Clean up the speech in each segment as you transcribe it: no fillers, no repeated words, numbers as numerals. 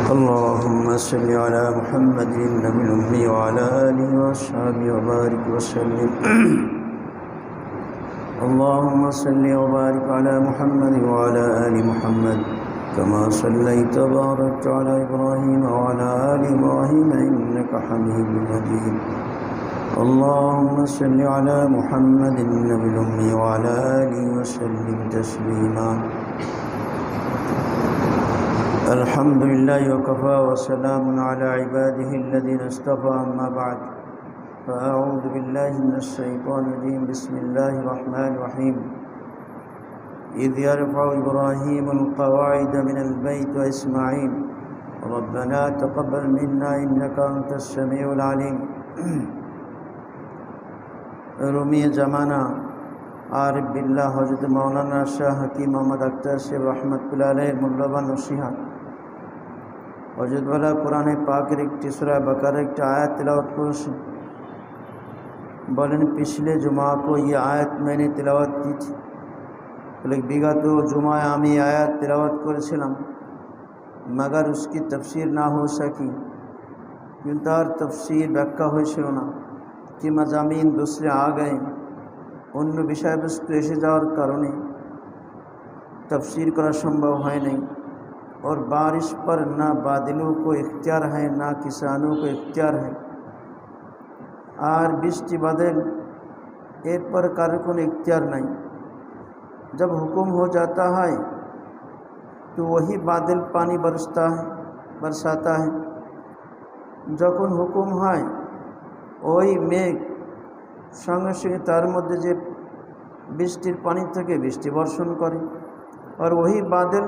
اللهم صل على محمد النبي الأمي وعلى آله وأصحابه وبارك وسلم اللهم صل وبارك على محمد وعلى آل محمد كما صليت وباركت على إبراهيم وعلى آل إبراهيم إنك حميد مجيد اللهم صل على محمد النبي الأمي وعلى آله وسلم تسليما الحمد لله وكفى وسلام على عباده الذين اصطفى أما بعد فأعوذ بالله من الشيطان الرجيم بسم الله الرحمن الرحيم إذ يرفع إبراهيم القواعد من البيت وإسماعيل ربنا تقبل منا إنك أنت السميع العليم رومی زمانہ عارف باللہ حضرت مولانا শাহ হাকিম মোহাম্মদ আখতার সাহেব রহমতুল্লাহ আলাইহির মূল্যবান নসিহত হযরত ওয়ালা কোরআনে পাকের একটি সূরা বাকারা একটি আয়াত तिलावत করেছেন বলেন पिछले जुमा को ये आयत मैंने तिलावत की थी বলে বিগত জুমায় আমি আয়াত तिलावत করেছিলাম मगर उसकी तफसीर ना हो सकी क्यों तार तफसीर व्याख्या হয়েছিল না कि मज़ामीन दूसरे आ गए অন্য বিষয়বস্তু এসে যাওয়ার কারণে तफसीर करा संभव है नहीं और बारिश पर ना बादलों को इख्तियार है ना किसानों को इख्तियार है और বৃষ্টি बादल एक प्रकार को इख्तियार नहीं जब हुक्म हो जाता है तो वही बादल पानी बरसाता है যখন হুকুম হয় ওই মেঘ সঙ্গে সঙ্গে তার মধ্যে যে বৃষ্টির পানি থেকে বৃষ্টি বর্ষণ করে और वही बादल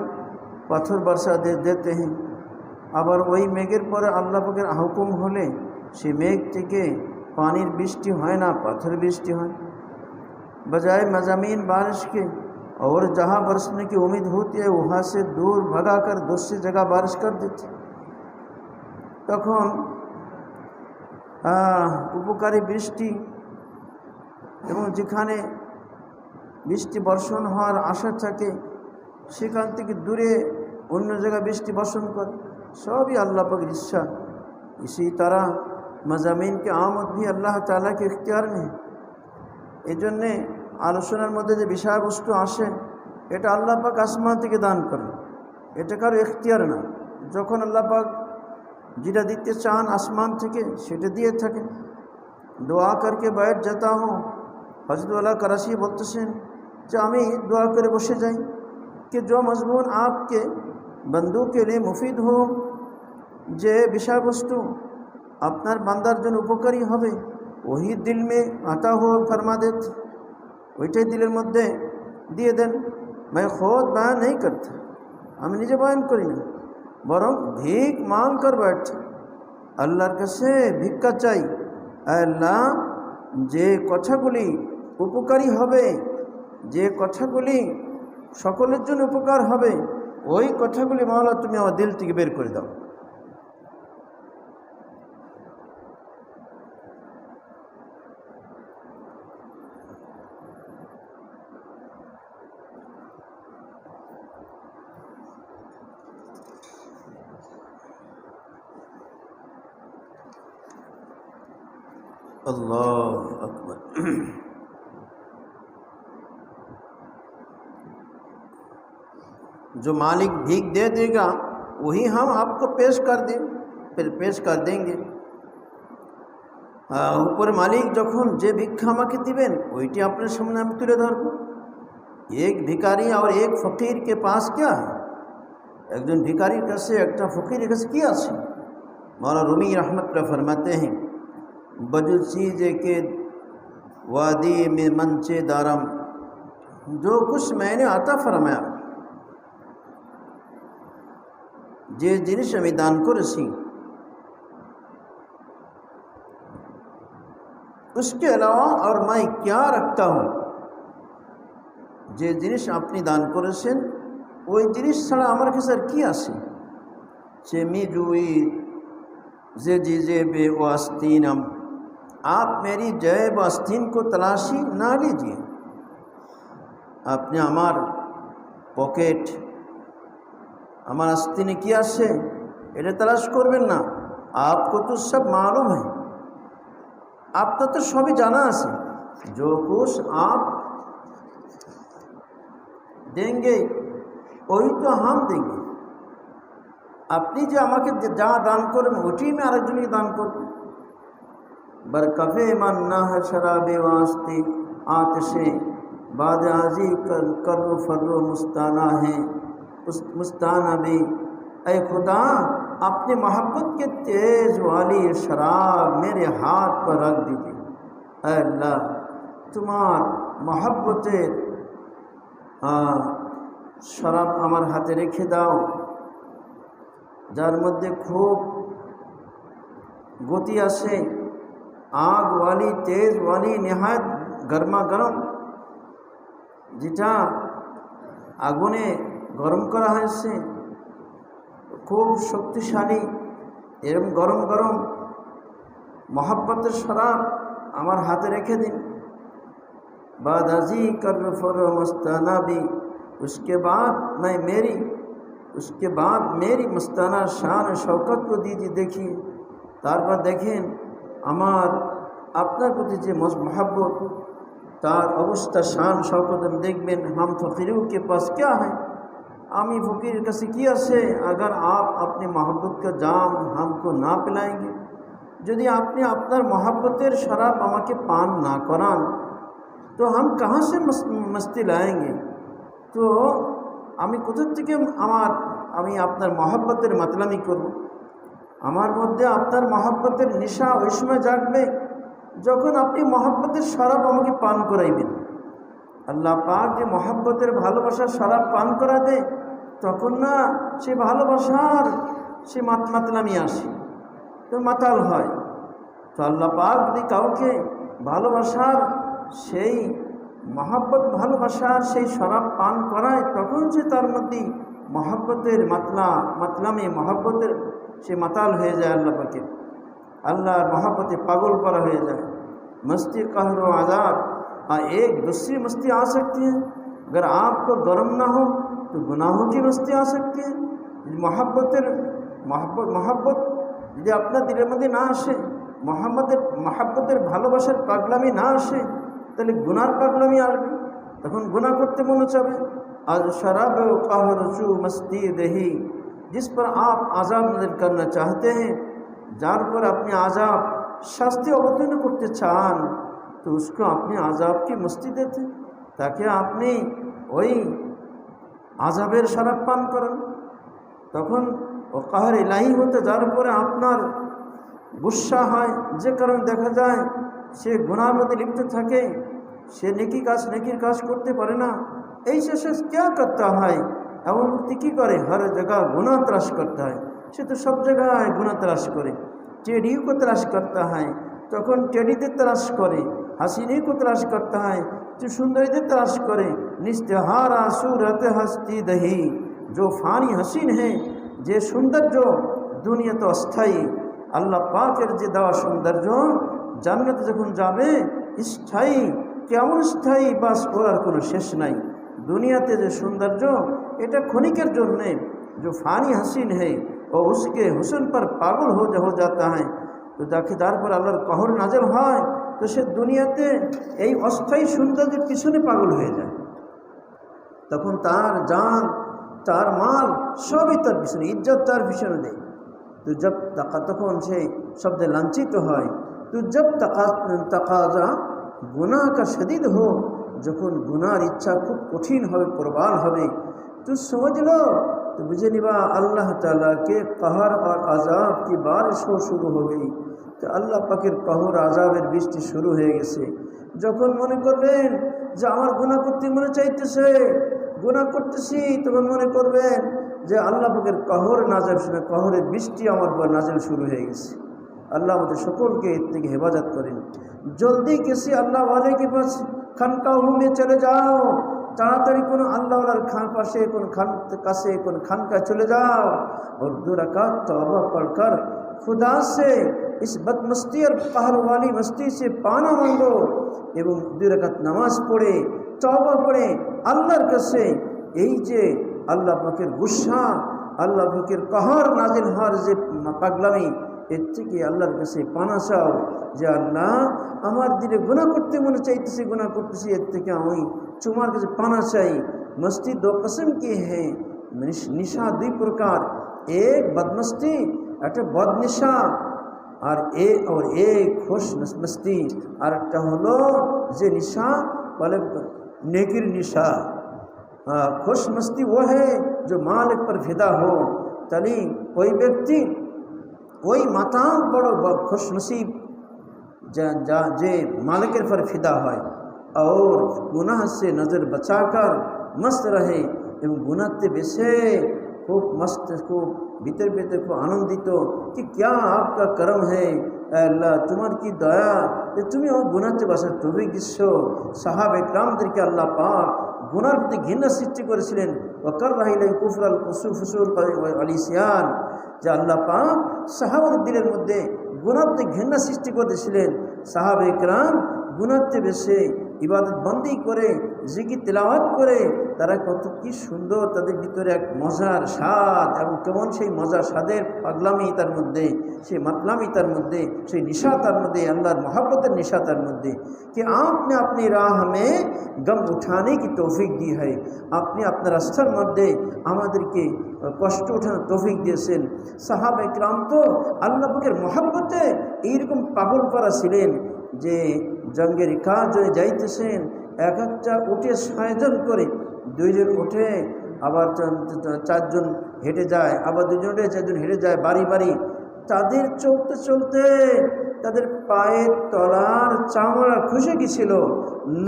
পাথর বর্ষা देते हैं আবার ওই মেঘের পরে আল্লাহ পাকের হুকুম হলে সেই মেঘ থেকে পানির বৃষ্টি হয় না পাথর বৃষ্টি হয় बजाय मज़ामीन बारिश के और जहाँ बरसने की उम्मीद होती है वहाँ से दूर भगाकर दूसरी जगह बारिश कर देते তখন উপকারী বৃষ্টি এবং যেখানে বৃষ্টি বর্ষণ হওয়ার আশা থাকে সেখান থেকে দূরে অন্য জায়গায় বৃষ্টি বর্ষণ করে সবই আল্লাহ পাকের ইচ্ছা इसी तरह मज़ामीन के आमद भी अल्लाह ताला के इख्तियार में এই জন্যে আলোচনার মধ্যে যে বিষয়বস্তু আসে এটা আল্লাহ পাক আসমান থেকে দান করেন এটা কারো ইখতিয়ার না যখন আল্লাহ পাক যেটা দিতে চান আসমান থেকে সেটা দিয়ে থাকেন দোয়া करके बैठ जाता हूँ हज़रत वाला कराची বলতেছেন যে আমি দোয়া করে বসে যাই कि जो मजमून आपके बंदों के लिए मुफीद हो যে বিষয়বস্তু আপনার বান্দার জন্য উপকারী হবে वही दिल में आता हो फरमा देते ওইটাই দিলের মধ্যে দিয়ে দেন मैं खुद बयान नहीं करता আমি নিজে বয়ান করি না বরং ভিক মাং কর बैठे আল্লাহর কাছে ভিক্ষা চাই আল্লাহ যে কথাগুলি উপকারী হবে যে কথাগুলি সকলের জন্য উপকার হবে ওই কথাগুলি মাওলা তুমি আমার দিল থেকে বের করে দাও अल्लाह अकबर जो मालिक भीख दे देगा वही हम आपको पेश कर देंगे ऊपर मालिक যখন যে ভিক্ষা আমাকে দিবেন ওইটি আপনার সামনে আমি তুলে ধরব एक भिखारी और एक फ़कीर के पास क्या है একজন ভিখারির কাছে একটা ফকিরের কাছে কি আছে मौलाना रूमी रहमतुल्लाह फरमाते हैं बजु चीज़ के वादी में मंचे दारम जो कुछ मैंने आता फरमाया যে জিনিস আমি দান করেছি उसके अलावा और मैं क्या रखता हूँ যে জিনিস আপনি দান করেছেন ওই জিনিস ছাড়া আমার কাছে আর কি আছে সে মিজুই যে জিজে বে ওয়াস্তিনম आप मेरी जैब आस्तीन को तलाशी ना लीजिए आपने हमार पॉकेट আমার আস্তিনে কি আছে এটা तलाश করবেন না। आपको तो सब मालूम है, আপনার তো সবই জানা আছে। जो कुछ आप देंगे वही तो हम देंगे। আপনি যে আমাকে যা দান করবেন ওইটাই আমি আরেকজনকে দান করব। बरकफ़े मन ना है शराबे वास्ते आतिशे बाद आजी कर्रो फर्रो मुस्ताना है उस मुस्ताना भी। ऐ खुदा अपने मोहब्बत के तेज़ वाली शराब मेरे हाथ पर रख दीजिए। ऐ अल्लाह तुम्हार मोहब्बतेर शराब आमार हाथे रेखे दाओ, जार मध्य खूब गति आसे, आग वाली तेज वाली निहायत गर्मा गरम, जेटा आगुने गरम करा हয়েছে, खूब शक्तिशाली एरम गरम गरम मोहब्बतेर शराब आमार हाथे रेखे दिन। बादाजी कर फर मस्ताना भी, उसके बाद मेरी मस्ताना शान शौकत को दीजिए। देखिए तारपर देखें আমার আপনার প্রতি যে मोहब्बत তার অবস্থা শান শওকত দেখবেন। हम फकीरों के पास क्या है, आमी फकीर काছে কি আছে। अगर आप अपनी मोहब्बत का जाम हमको ना पिलाएंगे, यदि आपने अपना मोहब्बतेर शराब আমাকে पान ना करान तो हम कहाँ से मस्ती लाएंगे। तो আমি কোথা থেকে আমি আপনার मोहब्बतेर मतलामी করব। আমার মধ্যে আপনার মহব্বতের নেশা ওই সময় জাগবে যখন আপনি মহব্বতের শরাব আমাকে পান করাইবেন। আল্লাহ পাক যে মহব্বতের ভালোবাসার শরাব পান করা দেয় তখন না সে ভালোবাসার সে মাতলামি আসে, তো মাতাল হয়। তো আল্লাহ পাক যদি কাউকে ভালোবাসার সেই মহব্বত ভালোবাসার সেই শরাব পান করায় তখন সে তার মধ্যে মহব্বতের মাতলামি মহব্বতের से मताल हो जाए। अल्लाह पाके अल्लाह मोहब्बत पागल पड़ा हो जाए। मस्ती कहर व आज़ाब एक दूसरी मस्ती आ सकती है। अगर आपको गर्म ना हो तो गुनाहों की मस्ती आ सकती है। मोहब्बत यदि अपना दिलेर मध्य ना आसे, मोहब्बतेर भालोबासार पागलामी ना आसे, ताहले गुनार पागलामी आसबे, तखन गुनाह करते मन चाबे। आज शराब व कहर चू मस्ती दही, जिस पर आप आज़ाब नाज़िल करना चाहते हैं, जार पर अपने आज़ाब शास्ति अवतीर्ण करते चान, तो उसको अपने आज़ाब की मस्ती देते ताकि आपने वही आज़ाबेर शराब पान करें। तखन वो कहर इलाही होते जार पर आपनार गुस्सा है, जे कारण देखा जाए से गुनार मध्य लिप्त थाके, से नेकिर काज करते पारे ना। ऐसे क्या करता है एमन व्यक्ति कী করে हर जगह गुनाह तलाश करता है। से तो सब जगह गुनाह तलाश करे। टेडी को तलाश करता है तखन टेडीते तलाश करे, हसीनी को तलाश करता है तो सुंदरीते तलाश करे। निस्तेहारा सूरत हस्ती दही, जो फानी हसीन है जे सौंदर्य दुनिया तो अस्थायी। अल्लाह पाकेर जे देওয়া सौंदर्य জান্নাতে যখন যাবে স্থায়ী, কেমন স্থায়ী বাস করার কোনো শেষ নাই। दुनियाते जो सौंदर्य এটা ক্ষণিকের জন্যে, जो फानी हसीन है और उसके हुस्न पर पागल हो जाता है। तो दाखिदार पर अल्लाहर कहर नाजिल হয় तो সে দুনিয়াতে এই অস্থায়ী সৌন্দর্যের পিছনে পাগল হয়ে যায়। তখন তার জান তার মাল সবই তার পিছনে, ইজ্জত তার পিছনে দেয়। তো जब তখন সে শব্দে লাঞ্ছিত হয়। तो जब तकाजा गुनाह का शदीद हो, যখন গুনার ইচ্ছা খুব কঠিন হবে, প্রবল হবে, तो समझ लो, तो बुझे निबा अल्लाह ताला के कहर और आज़ाब की बारिश हो शुरू हो गई। तो अल्लाह पाकेर कहर आज़ाबेर बृष्टि शुरू हो गेছে। যখন মনে করবেন যে আমার গুনাহ করতে মনে চাইতেছে, গুনাহ করতেছি, তখন মনে করবেন যে আল্লাহ পাকের कहर নাজিল শুনে कहরের বৃষ্টি আমার উপর নাজিল শুরু হয়ে গেছে। अल्लाह আমাদের সকলকে এর থেকে হেফাজত করেন। जल्दी किसी अल्लाह वाले के पास खानकाहों में चले जाओ, ताड़ाताड़ी कोनो अल्लाह वालार खान पाशे कोनो खान कासे कोनो खानका चले जाओ और 2 रकात तौबा पढ़कर खुदा से इस बदमस्ती और कहर वाली मस्ती से पाना मांगो एवं 2 रकात नमाज पढ़े तौबा पढ़े अल्लाहर काছে এই যে আল্লাহ পাকের গুসা আল্লাহ পাকের কহর নাজিল হওয়ার যে পাগলামি, এর থেকে আল্লাহর কাছে পানা চাও যে আল্লাহ আমার দিলে গুনাহ করতে মনে চাইতেছি, গুনাহ করতেছি, এর থেকে আমি তোমার কাছে পানা চাই। मस्ती दो किस्म की है, निशा दुई प्रकार, एक बदमस्ती একটা বদনিশা আর एक खुश मस्ती, আর একটা হলো যে নিশা বলে नेकिर निशा। खुश मस्ती वो है जो मालिक पर फिदा हो। तली कोई व्यक्ति वही माताम बड़ो खुश नसीब जे मालिक पर फिदा है और गुनाह से नज़र बचाकर मस्त रहे एवं गुनाहते बेसे खूब मस्त, खूब भीतर भीतर खूब आनंदित कि क्या आपका करम है अल्लाह, तुम्हार की दया যে তুমি ও গুনাহতে বাসার তৌফিক দিচ্ছ। সাহাবা ইকরামদেরকে আল্লাহ পাক গুনার প্রতি ঘৃণা সৃষ্টি করেছিলেন। ওয়াকার রাহিলেন কুফর আল ফুসুর আল ইসয়ান, যে আল্লাহ পাক সাহাবাদের দিলের মধ্যে গুনার প্রতি ঘৃণা সৃষ্টি করেছিলেন। সাহাবা ইকরাম গুনাহতে বেশে ইবাদত বন্দি করে জিকির তেলাওয়াত করে তারা কত কি সুন্দর, তাদের ভিতরে এক মজার স্বাদ এবং কেমন সেই মজার স্বাদের পাগলামি তার মধ্যে, সেই মাতলামি তার মধ্যে, সেই নিশা তার মধ্যে, আল্লাহর मोहब्बत निशा तार मध्य कि आपने अपनी राह में गम उठाने की तौफीक दी है, आपने अपने रास्तार मध्य আমাদেরকে কষ্ট ওঠানোর তৌফিক দিয়েছেন। সাহাবা ইকরাম তো আল্লাহ পাকের মহব্বতে এইরকম পাগল করা ছিলেন যে জঙ্গের কাজ যাইতেছেন, এক একটা উঠে 6 জন করে, 2 জন উঠে আবার 4 জন হেঁটে যায়, আবার 2 জন উঠে 4 জন হেঁটে যায় বাড়ি বাড়ি। তাদের চলতে চলতে তাদের পায়ের তলার চামড়া খসে গেছিল,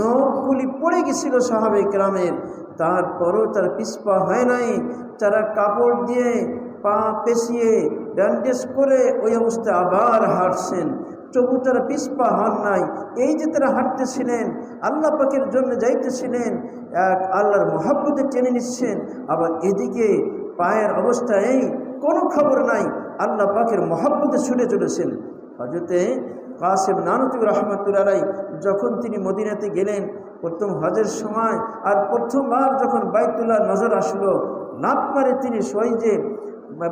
নখগুলি পড়ে গেছিল সাহাবা ইকরামের। তারপরও তারা পিছপা হয় নাই, তারা কাপড় দিয়ে পা পেঁচিয়ে ব্যান্ডেজ করে ওই অবস্থায় আবার হাঁটছেন, তবু তারা পিছপা হন নাই। এই যে তারা হাঁটতেছিলেন, আল্লাহ পাকের জন্য যাইতেছিলেন, এক আল্লাহর মহব্বতে টেনে নিচ্ছেন, আবার এদিকে পায়ের অবস্থায় কোনো খবর নাই, আল্লাহ পাকের মহব্বতে ছুটে চলেছেন। হযরতে কাসেম নানতুবী রহমতুল্লাহ আলাইহি যখন তিনি মদিনাতে গেলেন প্রথম হজের সময়, আর প্রথমবার যখন বাইতুল্লাহ নজর আসলো, লাফ মারে তিনি সহজে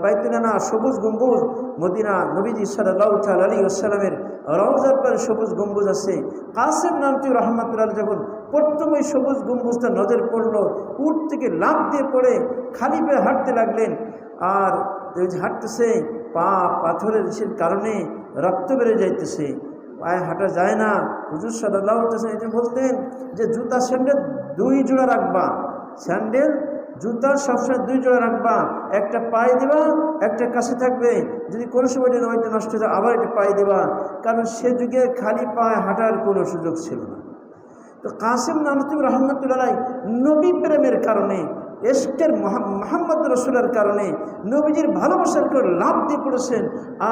বাইতুল্লাহ না, সবুজ গম্বুজ মদিনা নবীজি সাল্লাল্লাহু তাআলা আলাইহি ওয়াসাল্লামের রওজার পরে সবুজ গম্বুজ আছে। কাসেম নানতুবী রহমতুল্লাহ যখন প্রথম ওই সবুজ গম্বুজটা নজর পড়লো, উট থেকে লাফ দিয়ে পড়ে খালি পায়ে হাঁটতে লাগলেন। আর হাঁটতেছে, পা পাথরের ইসের কারণে রক্ত বেড়ে যাইতেছে, পায়ে হাঁটা যায় না। হুজুর সাল্লাল্লাহু আলাইহি ওয়াসাল্লাম বলতেন যে জুতা স্যান্ডেল 2 জোড়া রাখবা, স্যান্ডেল জুতা সবসময় 2 জোড়া রাখবা, একটা পায়ে দিবা, একটা কাছে থাকবে, যদি কোনো সময় ওইটা নষ্ট হয়ে যায় আবার একটা পায়ে দিবা, কারণ সে যুগে খালি পায়ে হাঁটার কোনো সুযোগ ছিল না। তো কাসেম নানতুবী রহমতুল্লাহ আলাইহি নবী প্রেমের কারণে, এশকের মুহাম্মদ রাসূলের কারণে, নবীজির ভালোবাসার করে লাভ দিয়ে পড়েছেন,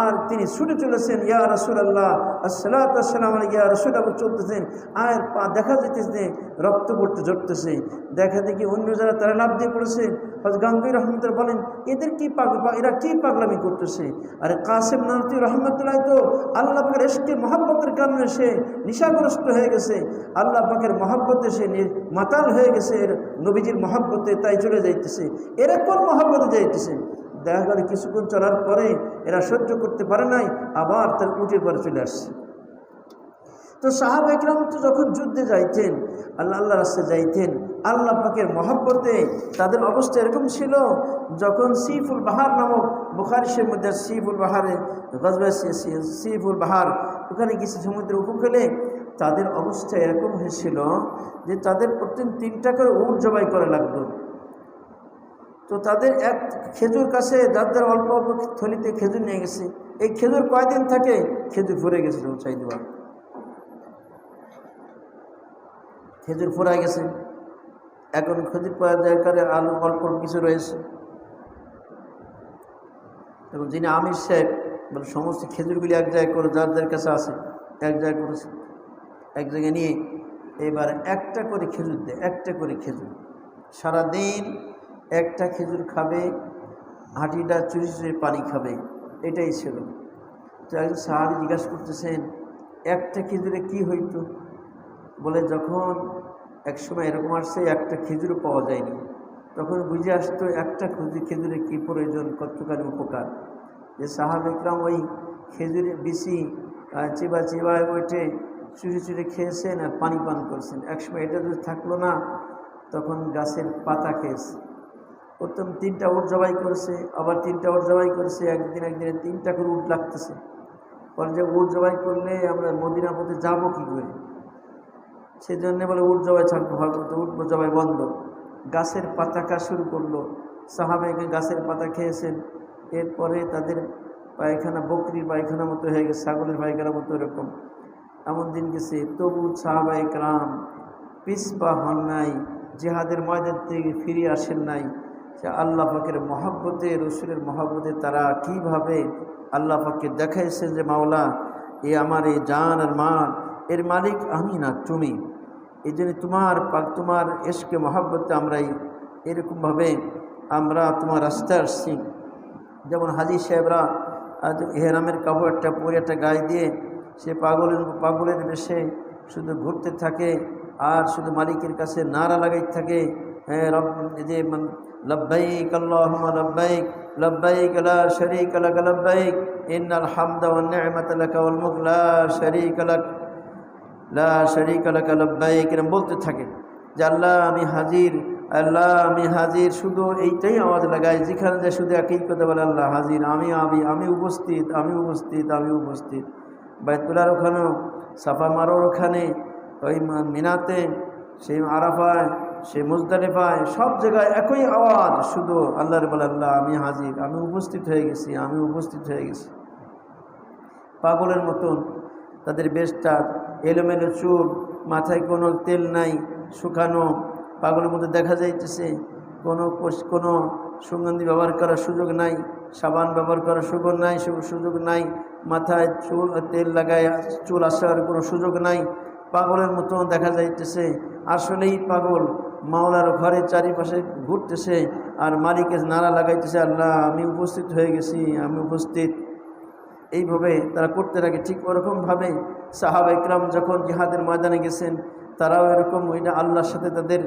আর তিনি ছুটে চলেছেন, ইয়া রাসূলুল্লাহ আসসালাতু ওয়াসসালামু আলাইকা ইয়া রাসূলুল্লাহ চলতেছেন, আর পা দেখা যাইতেছে রক্ত পড়তে ঝরতেছে। দেখা দেখি অন্য যারা তারা লাভ দিয়ে পড়েছে। হযরত গাঙ্গুই রহমতুল্লাহ বলেন এদের কি এরা কি পাগলামি করতেছে। আরে কাসেম নানতুবী রহমতুল্লাহ তো আল্লাহ পাকের এশকে মহব্বতের কারণে সে নিশাগ্রস্ত হয়ে গেছে, আল্লাহ পাকের মহব্বতে সে মাতাল হয়ে গেছে, নবীজির মহব্বতে তাই চলে যাইতেছে। এরা কোন মহব্বতে যাইতেছে? দেখা গেল কিছুক্ষণ চলার পরে এরা সহ্য করতে পারে নাই, আবার তার উঠে পরে চলে আসছে। তো সাহাবা ইকরাম তো যখন যুদ্ধে যাইতেন, আল্লাহ রাস্তায় যাইতেন, আল্লাহ পাকের মহব্বতে তাদের অবস্থা এরকম ছিল, যখন সিফুল বাহার নামক বুখারী শরীফের মধ্যে সিফুল বাহারে গজওয়া সিফুল বাহার, ওখানে গেছে সমুদ্রের উপকূলে, তাদের অবস্থা এরকম হয়েছিল যে তাদের প্রতিদিন 3টা করে উট জবাই করা লাগতো। তো তাদের এক খেজুর কাছে যাদের অল্প অল্প থলিতে খেজুর নিয়ে গেছে, এই খেজুর কয়দিন থাকে, খেজুর ফুরে গেছিল, চাই দেওয়া খেজুর ফুরাই গেছে, এখন খেজুর পাওয়ার জায়গায় আলু অল্প কিছু রয়েছে। এবং যিনি আমির সাহেব বলে সমস্ত খেজুরগুলি এক জায়গায় করে যাদের কাছে আছে এক জায়গায় করেছে, এক জায়গায় নিয়ে এবার একটা করে খেজুর দেয়, একটা করে খেজুর সারাদিন একটা খেজুর খাবে, হাঁটিটা চুরি চুরি পানি খাবে, এটাই ছিল। তো একজন সাহাবী জিজ্ঞাসা করতেছেন একটা খেজুরে কি হইতো? বলে যখন এক সময় এরকম আসছে একটা খেজুরও পাওয়া যায়নি, তখন বুঝে আসতো একটা খেজুরে কী প্রয়োজন, কতখানি উপকার। যে সাহাবা ইকরাম ওই খেজুরের বিচি চিবা চিবায় ওইটে চুরি চুরি খেয়েছেন আর পানি পান করছেন। একসময় এটা যদি থাকলো না, তখন গাছের পাতা খেয়েছে। প্রথম 3টা উট জবাই করেছে, আবার 3টা উট জবাই করেছে, একদিনে 3টা করে উট লাগতেছে। পরে যে উট জবাই করলে আমরা মদিনা পথে যাবো কী করে, সেজন্য বলে উট জবাই ছাড়বো, হয়তো উট জবাই বন্ধ। গাছের পাতা খাওয়া শুরু করলো। সাহাবায়ে গাছের পাতা খেয়েছেন। এরপরে তাদের পায়খানা বকরির পায়খানা মতো হয়ে গেছে, ছাগলের পায়খানার মতো এরকম এমন দিন গেছে। তবু সাহাবায়ে কেরাম পিছপা হন নাই, জিহাদের ময়দান থেকে ফিরে আসেন নাই। সে আল্লাহ পাকের মহব্বতে, রসুলের মহব্বতে তারা কীভাবে আল্লাহ পাককে দেখাইছেন যে মাওলা, এ আমার এই জান আর মান, এর মালিক আমি না তুমি। এই জন্য তোমার ইশকে মহব্বতে আমরাই এরকমভাবে আমরা তোমার রাস্তায় আসছি। যেমন হাজি সাহেবরা ইহরামের কাপড়টা পরে একটা গায়ে দিয়ে সে পাগলের বেশে শুধু ঘুরতে থাকে আর শুধু মালিকের কাছে নারা লাগাইতে থাকে, হ্যাঁ যে লব্বাইক আল্লাহুম্মা লব্বাইক লব্বাইক লা শারীকা লাক লব্বাইক ইন্নাল হামদা ওয়ান নি'মাতা লাকা ওয়াল মুলক লা শারীকা লাক লব্বাইক, এরকম বলতে থাকে যে আল্লাহ আমি হাজির, আল্লাহ আমি হাজির। শুধু এইটাই আওয়াজ লাগায়, যেখানে যায় শুধু একই কথা বলে, আল্লাহ হাজির, আমি উপস্থিত, আমি উপস্থিত, আমি উপস্থিত। বাইতুল্লাহর ওখানেও, সাফা মারোর ওখানে, ওই মিনাতে, সেই আরাফায়, সে মুজদালিফায়, সব জায়গায় একই আওয়াজ, শুধু আল্লাহর বলে আল্লাহ আমি হাজির, আমি উপস্থিত হয়ে গেছি, আমি উপস্থিত হয়ে গেছি। পাগলের মতন তাদের বেশটা এলোমেলো চুল, মাথায় কোনো তেল নাই, শুকানো, পাগলের মধ্যে দেখা যাইতেছে। কোনো সুগন্ধি ব্যবহার করার সুযোগ নাই, সাবান ব্যবহার করার সুযোগ নাই, মাথায় তেল লাগায় চুল আসার কোনো সুযোগ নাই। পাগলের মতো দেখা যাইতেছে। আসলেই পাগল মাওলার ঘরে চারিপাশে ঘুরতেছে আর মালিকের নারা লাগাইতেছে, আল্লাহ আমি উপস্থিত হয়ে গেছি, আমি উপস্থিত। এইভাবে তারা করতে থাকে। ঠিক ওরকমভাবে সাহাবা ইকরাম যখন জিহাদের ময়দানে গেছেন, তারাও এরকম ওইটা আল্লাহর সাথে তাদের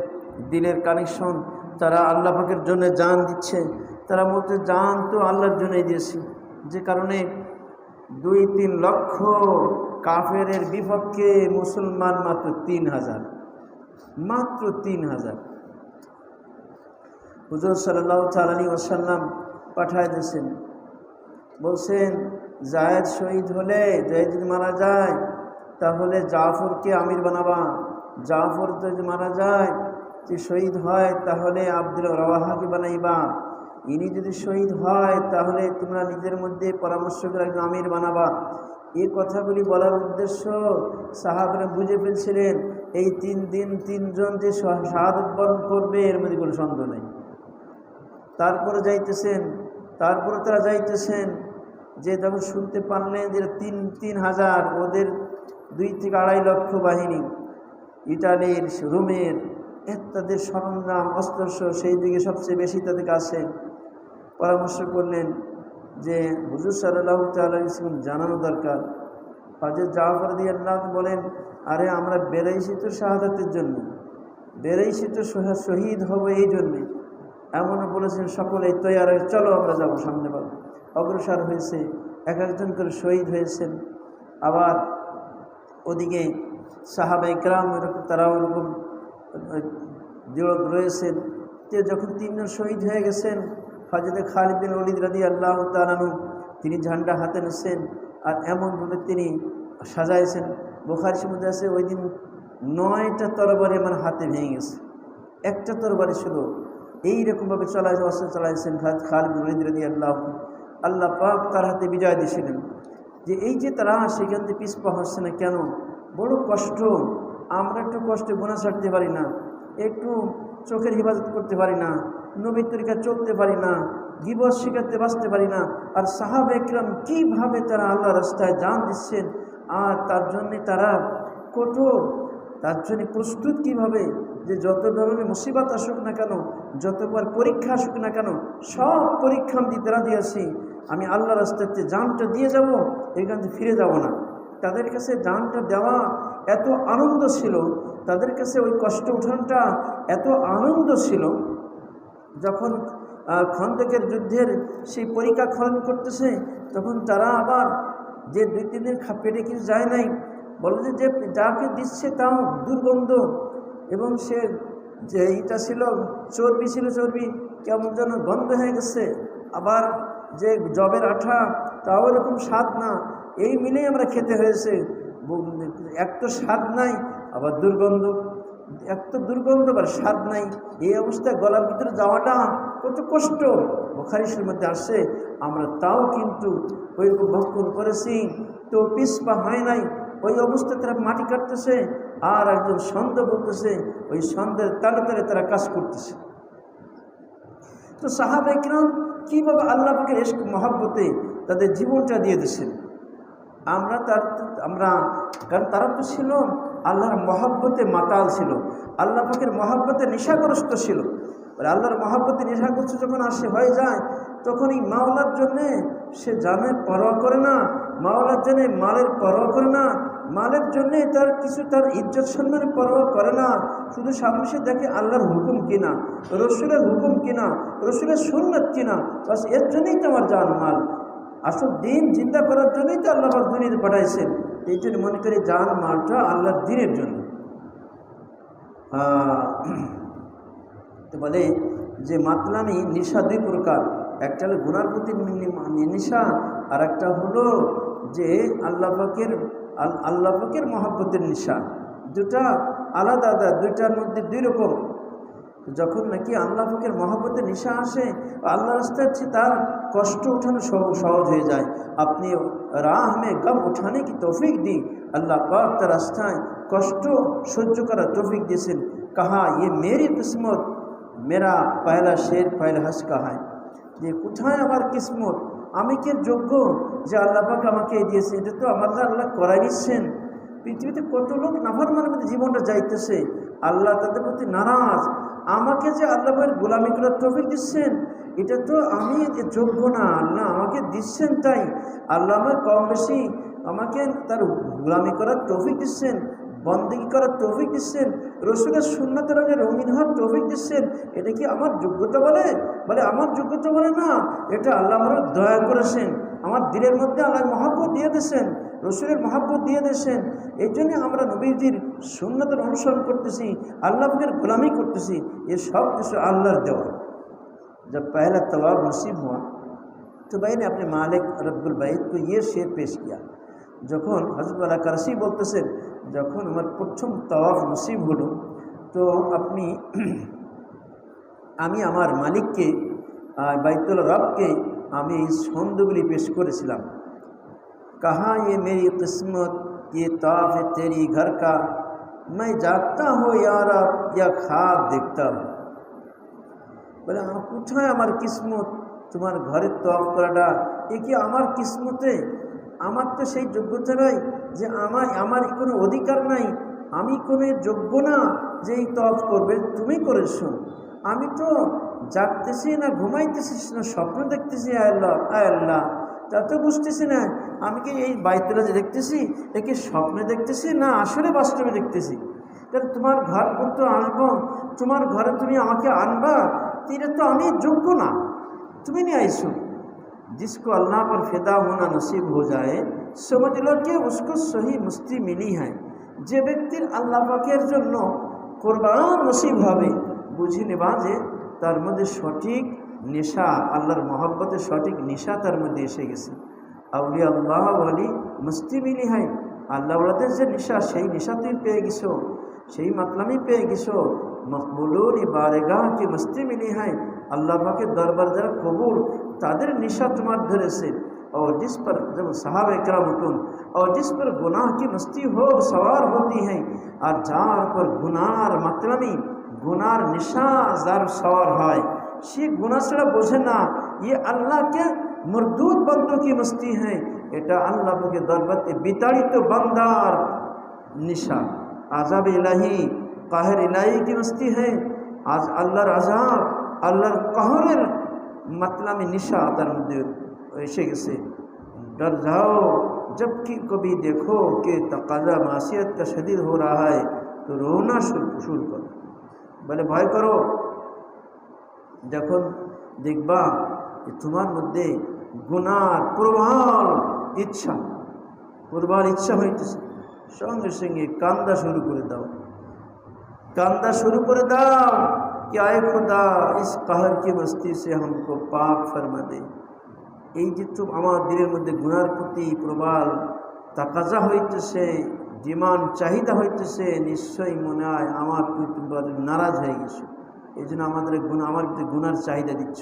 দিলের কানেকশন, তারা আল্লাহ পাকের জন্য জান দিচ্ছে। তারা বলতে জান তো আল্লাহর জন্যই দিয়েছি, যে কারণে 2-3 লক্ষ কাফেরের বিপক্ষে মুসলমান মাত্র 3000, মাত্র 3000 হুজুর সাল্লাল্লাহু তাআলা আলাইহি ওয়াসাল্লাম পাঠায় দিয়েছেন। বলছেন জায়েদ শহীদ হলে, জায়েদ যদি মারা যায় তাহলে জাফরকে আমির বানাবা। জাফর তো যদি মারা যায়, যে শহীদ হয়, তাহলে আব্দুল রাওয়াহাকে বানাইবা। ইনি যদি শহীদ হয় তাহলে তোমরা নিজের মধ্যে পরামর্শ করে একজন আমির বানাবা। এই কথাগুলি বলার উদ্দেশ্য সাহাবারা বুঝে ফেলছিলেন, এই 3 দিন 3 জন যে শাহাদাত বরণ করবে এর মধ্যে কোনো সন্দেহ নেই। তারপরে তারা যাইতেছেন যে যখন শুনতে পারলেন যে 3000, ওদের 2 থেকে 2.5 লক্ষ বাহিনী, ইটালির, রোমের, তাদের সরঞ্জাম অস্ত্র সেই দিকে সবচেয়ে বেশি তাদের কাছে। পরামর্শ করলেন যে হুজুর সাল্লাল্লাহু তাআলা আলাইহি ওয়াসাল্লাম জানানো দরকার। হযরত জাফর রাদিয়াল্লাহু বলেন, আরে আমরা বেরাইছি তো শাহাদাতের জন্য, বেরাইছি তো শহীদ হব এই জন্যে। এমনও বলেছেন সকলেই তৈয়ার হয়ে চলো আমরা যাবো সামনে। বলো অগ্রসর হয়েছে, একজন করে শহীদ হয়েছেন। আবার ওদিকে সাহাবা ইকরাম তারাও এরকম দৃঢ় রয়েছেন। যখন 3 জন শহীদ হয়ে গেছেন, হযরত খালিদ বিন ওলীদ রাদিয়াল্লাহু তাআলা আনহু তিনি ঝান্ডা হাতে নিয়েছেন আর এমনভাবে তিনি সাজাইছেন। বুখারীর মধ্যে আছে ওই দিন 9টা তরবারি আমার হাতে ভেঙে গেছে, একটা তরবারি ছিল। এইরকমভাবে অস্ত্র চালাইছেন খালিদ বিন ওলীদ রাদিয়াল্লাহু। আল্লাহ পাক তার হাতে বিজয় দিয়েছিলেন। যে এই যে তারা সেখান থেকে পিছপা হচ্ছে না কেন, বড় কষ্ট। আমরা একটু কষ্টে গুনাহ ছাড়তে পারি না, একটু চোখের হিফাজত করতে পারি না, নবীর তরিকা চলতে পারি না, গীবত শিখাতে বাঁচতে পারি না। আর সাহাবা ইকরাম কীভাবে তারা আল্লাহ রাস্তায় জান দিচ্ছেন, আর তার জন্যে তারা কঠোর, তার জন্য প্রস্তুত কীভাবে, যে যত ধরনের মুসিবত আসুক না কেন, যতবার পরীক্ষা আসুক না কেন, সব পরীক্ষা আমি তারা দিয়েছি, আমি আল্লাহ রাস্তাতে জানটা দিয়ে যাব, এখান থেকে ফিরে যাব না। তাদের কাছে জানটা দেওয়া এত আনন্দ ছিল, তাদের কাছে ওই কষ্ট উঠানটা এত আনন্দ ছিল যখন খন্দকের যুদ্ধের সেই পরীক্ষা খনন করতেছে, তখন তারা আবার যে 2-3 দিন পেটে কিছু যায় নাই, বলে যে যাকে দিচ্ছে তাও দুর্গন্ধ, এবং সে যে এটা ছিল চর্বি, চর্বি কেমন যেন গন্ধ হয়ে গেছে, আবার যে জবের আঠা তাও এরকম স্বাদ না, এই মিলেই আমরা খেতে হয়েছে। এক তো স্বাদ নাই, আবার দুর্গন্ধ, এক তো দুর্গন্ধ আবার স্বাদ নাই, এই অবস্থায় গলার ভিতরে যাওয়াটা কত কষ্ট। বুখারীর মধ্যে আসছে, আমরা তাও কিন্তু ওইরকম ভক্ষণ করেছি, তো পিছপা হয় নাই। ওই অবস্থায় তারা মাটি কাটতেছে, আর একজন ছন্দ বলতেছে, ওই ছন্দের তালে তালে তারা কাজ করতেছে। তো সাহাবা ইকরাম কীভাবে আল্লাহ পাকের ইশক মহব্বতে তাদের জীবনটা দিয়ে দিয়েছেন। কারণ তারা তো ছিল আল্লাহর মহব্বতে মাতাল ছিল, আল্লাহ পাকের মহব্বতে নেশাগ্রস্ত ছিল। আল্লাহর মহব্বতে নেশাগ্রস্ত যখন হয়ে যায়, তখন এই মাওলার জন্যে সে জানের পরোয়া করে না, মাওলার জন্যে মালের পরোয়া করে না, মালের জন্যে তার ইজ্জত সম্মানের পরোয়া করে না। শুধু সামনে সে দেখে আল্লাহর হুকুম কিনা, রসুলের হুকুম কিনা, রসুলের সুন্নাত কিনা, বাস এর জন্যই তো আমার জান মাল। আসল দিন জিন্দা করার জন্যই তো আল্লাহ দুনিয়াতে পাঠাইছেন। এই জন্য মনে করি জান মালটা আল্লাহর দিনের জন্য। তো বলে যে মাতলামি নেশা 2 প্রকার, একটা হলো গুনার প্রতি নেশা, আর একটা হলো যে আল্লাহ পাকের মহব্বতের নেশা। দুটা আলাদা আলাদা, দুইটার মধ্যে 2 রকম। যখন নাকি আল্লাহ পাকের মহব্বতের নেশা আসে, আল্লাহ রাস্তায় তার কষ্ট উঠানো সহজ হয়ে যায়। আপনি রাহ মে গম উঠানে কি তৌফিক দি, আল্লাহ পাক তার রাস্তায় কষ্ট সহ্য করার তৌফিক দিয়েছেন। কাহা ये मेरी किस्मत, मेरा पहला शेर पहला हंस कहा है, যে কোথায় আমার কিসমত, আমি কি যোগ্য যে আল্লাহ পাক আমাকে দিয়েছে, এটা তো আল্লাহ করাই দিচ্ছেন। পৃথিবীতে কত লোক নাফরমানের মধ্যে জীবনটা যাইতেছে, আল্লাহ তাদের প্রতি নারাজ। আমাকে যে আল্লাহ পাকের গোলামি করার তৌফিক দিচ্ছেন, এটা তো আমি যোগ্য না, আল্লাহ আমাকে দিচ্ছেন, তাই আল্লাহ আমার কম বেশি আমাকে তার গোলামি করার তৌফিক দিচ্ছেন, বন্দেগী করার তৌফিক দিচ্ছেন, রসুলের সুন্নাতের রঙে রঙিন হওয়ার তৌফিক দিচ্ছেন। এটা কি আমার যোগ্যতা বলে? আমার যোগ্যতা বলে না, এটা আল্লাহ আমার দয়া করেছেন, আমার দিলের মধ্যে আল্লাহ মহব্বত দিয়ে দিয়েছেন, রসুলের মহব্বত দিয়ে দিয়েছেন। এই জন্যে আমরা নবীজির সুন্নাতের অনুসরণ করতেছি, আল্লাহ পাকের গোলামি করতেছি। এ সব কিছু আল্লাহর দেওয়া। जब पहला तवाब नसीब हुआ तो भाई ने अपने मालिक रब्बुल बैत को ये शेर पेश किया। যখন হযরত আলা কারসি বলতেছেন, যখন আমার প্রথম তাওয়াফ নসিব হলো, তো আমি আমার মালিককে, বাইতুল রবকে আমি এই ছন্দগুলি পেশ করেছিলাম। कहा ये मेरी किस्मत, ये ताफ है तेरी घर का, मैं जागता हूँ यार या ख्वाब देखता हूँ। বলে কোথায় আমার কিসমত, তোমার ঘরের তওয়াফ করাটা, এ কি আমার কিসমতে? আমার তো সেই যোগ্যতা নাই, যে আমার কোনো অধিকার নাই, আমি কোনো যোগ্য না যে এই তওয়াফ করবে, তুমি করেছো। আমি তো জাগতেছি না, ঘুমাইতেছি না, স্বপ্ন দেখতেছি। আয় আল্লাহ, তা তো বুঝতেছি না, আমি কি এই বাইতুল্লাহ যে দেখতেছি, এ কি স্বপ্নে দেখতেছি না আসলে বাস্তবে দেখতেছি? কারণ তোমার ঘর পর্যন্ত আসবো, তোমার ঘরে তুমি আমাকে আনবা, এটা তো আমি যোগ্য না, তুমি নিয়ে আইসো। जिसको अल्लाह पर फिदा होना नसीब हो जाए, समझ लो कि उसको सही मस्ती मिली है। যে ব্যক্তির আল্লাহ পাকের জন্য কোরবান নসিব হবে, বুঝে নেবা যে তার মধ্যে সঠিক নেশা, আল্লাহর মহব্বতের সঠিক নেশা তার মধ্যে এসে গেছে। আউলিয়া আল্লাহ ওয়ালি মস্তি মিলি হয়, আল্লাহ ওয়ালাদের যে নেশা, সেই নেশা তুমি পেয়ে গেছো, সেই মাতলামি পেয়ে গেছো। মকবুলুর বারেগাহ কি মস্তি মিলি হয়, আল্লাহ পাকের দরবার যারা কবুল, তাদের नेशा तुम्हार धरे से। और जिस पर जब सहाबा इकराम और जिस पर गुनाह की मस्ती हो सवार होती हैं, और जार पर गुनार मतलबी गुनार नेशा जार सवार है, সে গুনাহ ছাড়া বোঝে না, ये अल्लाह के मरदूद बंदों की मस्ती है। এটা আল্লাহ পাকের দরবারে বিতাড়িত বান্দার নেশা। আযাব ইলাহি, কাহের ইলাহি की मस्ती है। आज আল্লাহর আযাব, আল্লাহর কাহরের मतलामी निशा तार मध्य एसे गेছে। डर जाओ जबकि कभी देखो कि तकाजा मासियत का शदीद हो रहा है तो रोना शुरू करो। बोले भय करो যখন দেখবা যে তোমার মধ্যে গুনার প্রবল ইচ্ছা হইতেছে, সঙ্গে সঙ্গে কান্দা শুরু করে দাও, कि आए खुदा इस कहर की मस्ती से हमको पाक फरमा दे। এই যে তুমি আমার দিলের মধ্যে গুনার প্রতি প্রবল তাকাজা হইতেছে, ডিমান্ড চাহিদা হইতেছে, নিশ্চয়ই মনে হয় আমার প্রতি নারাজ হয়ে গেছো, এই জন্য আমার গুনার চাহিদা দিচ্ছ।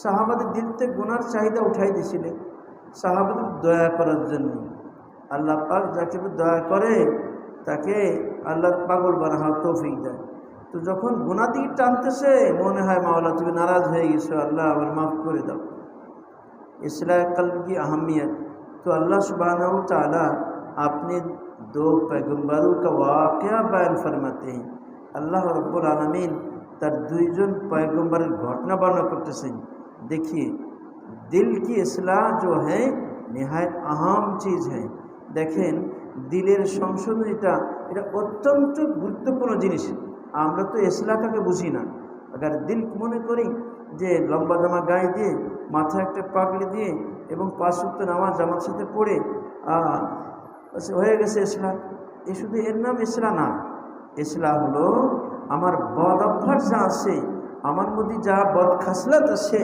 সাহাবাদের দিল থেকে গুনার চাহিদা উঠাই দিয়েছিলেন সাহাবাদের দয়া করার জন্য। আল্লাহ পাক যাকে দয়া করে তাকে আল্লাহর পাগল বানানোর তৌফিক দেয়। তো যখন গুনাহ দিকে টানতেছে মনে হয় মাওলা তুমি নারাজ হয়ে গেছো, আল্লাহ আমার মাফ করে দাও। इस्लाह कल्ब की अहमियत तो अल्लाह सुब्हानहू तआला अपने दो पैगम्बरों का वाक़या बयान फरमाते हैं। अल्लाह रब्बुल आलमीन तार दुईजन पैगम्बरेर घटना बर्णना करतेছেন। देखिए दिल की इस्लाह जो है निहायत अहम चीज़ है। देखें दिलेर संशोधन এটা অত্যন্ত গুরুত্বপূর্ণ জিনিস। আমরা তো ইসলাহকে বুঝি না। अगर दिल মনে করি যে লম্বা জামা গায়ে দিয়ে মাথায় একটা পাগড়ি দিয়ে এবং 5 ওয়াক্ত নামাজ জামাত সাথে পড়ে হয়ে গেছে ইসলাম, এই শুধু এর নাম ইসলাম না। ইসলাম হলো আমার বদ অভ্যাস যা আছে, আমার মধ্যে যা বদ খাসলাত আছে,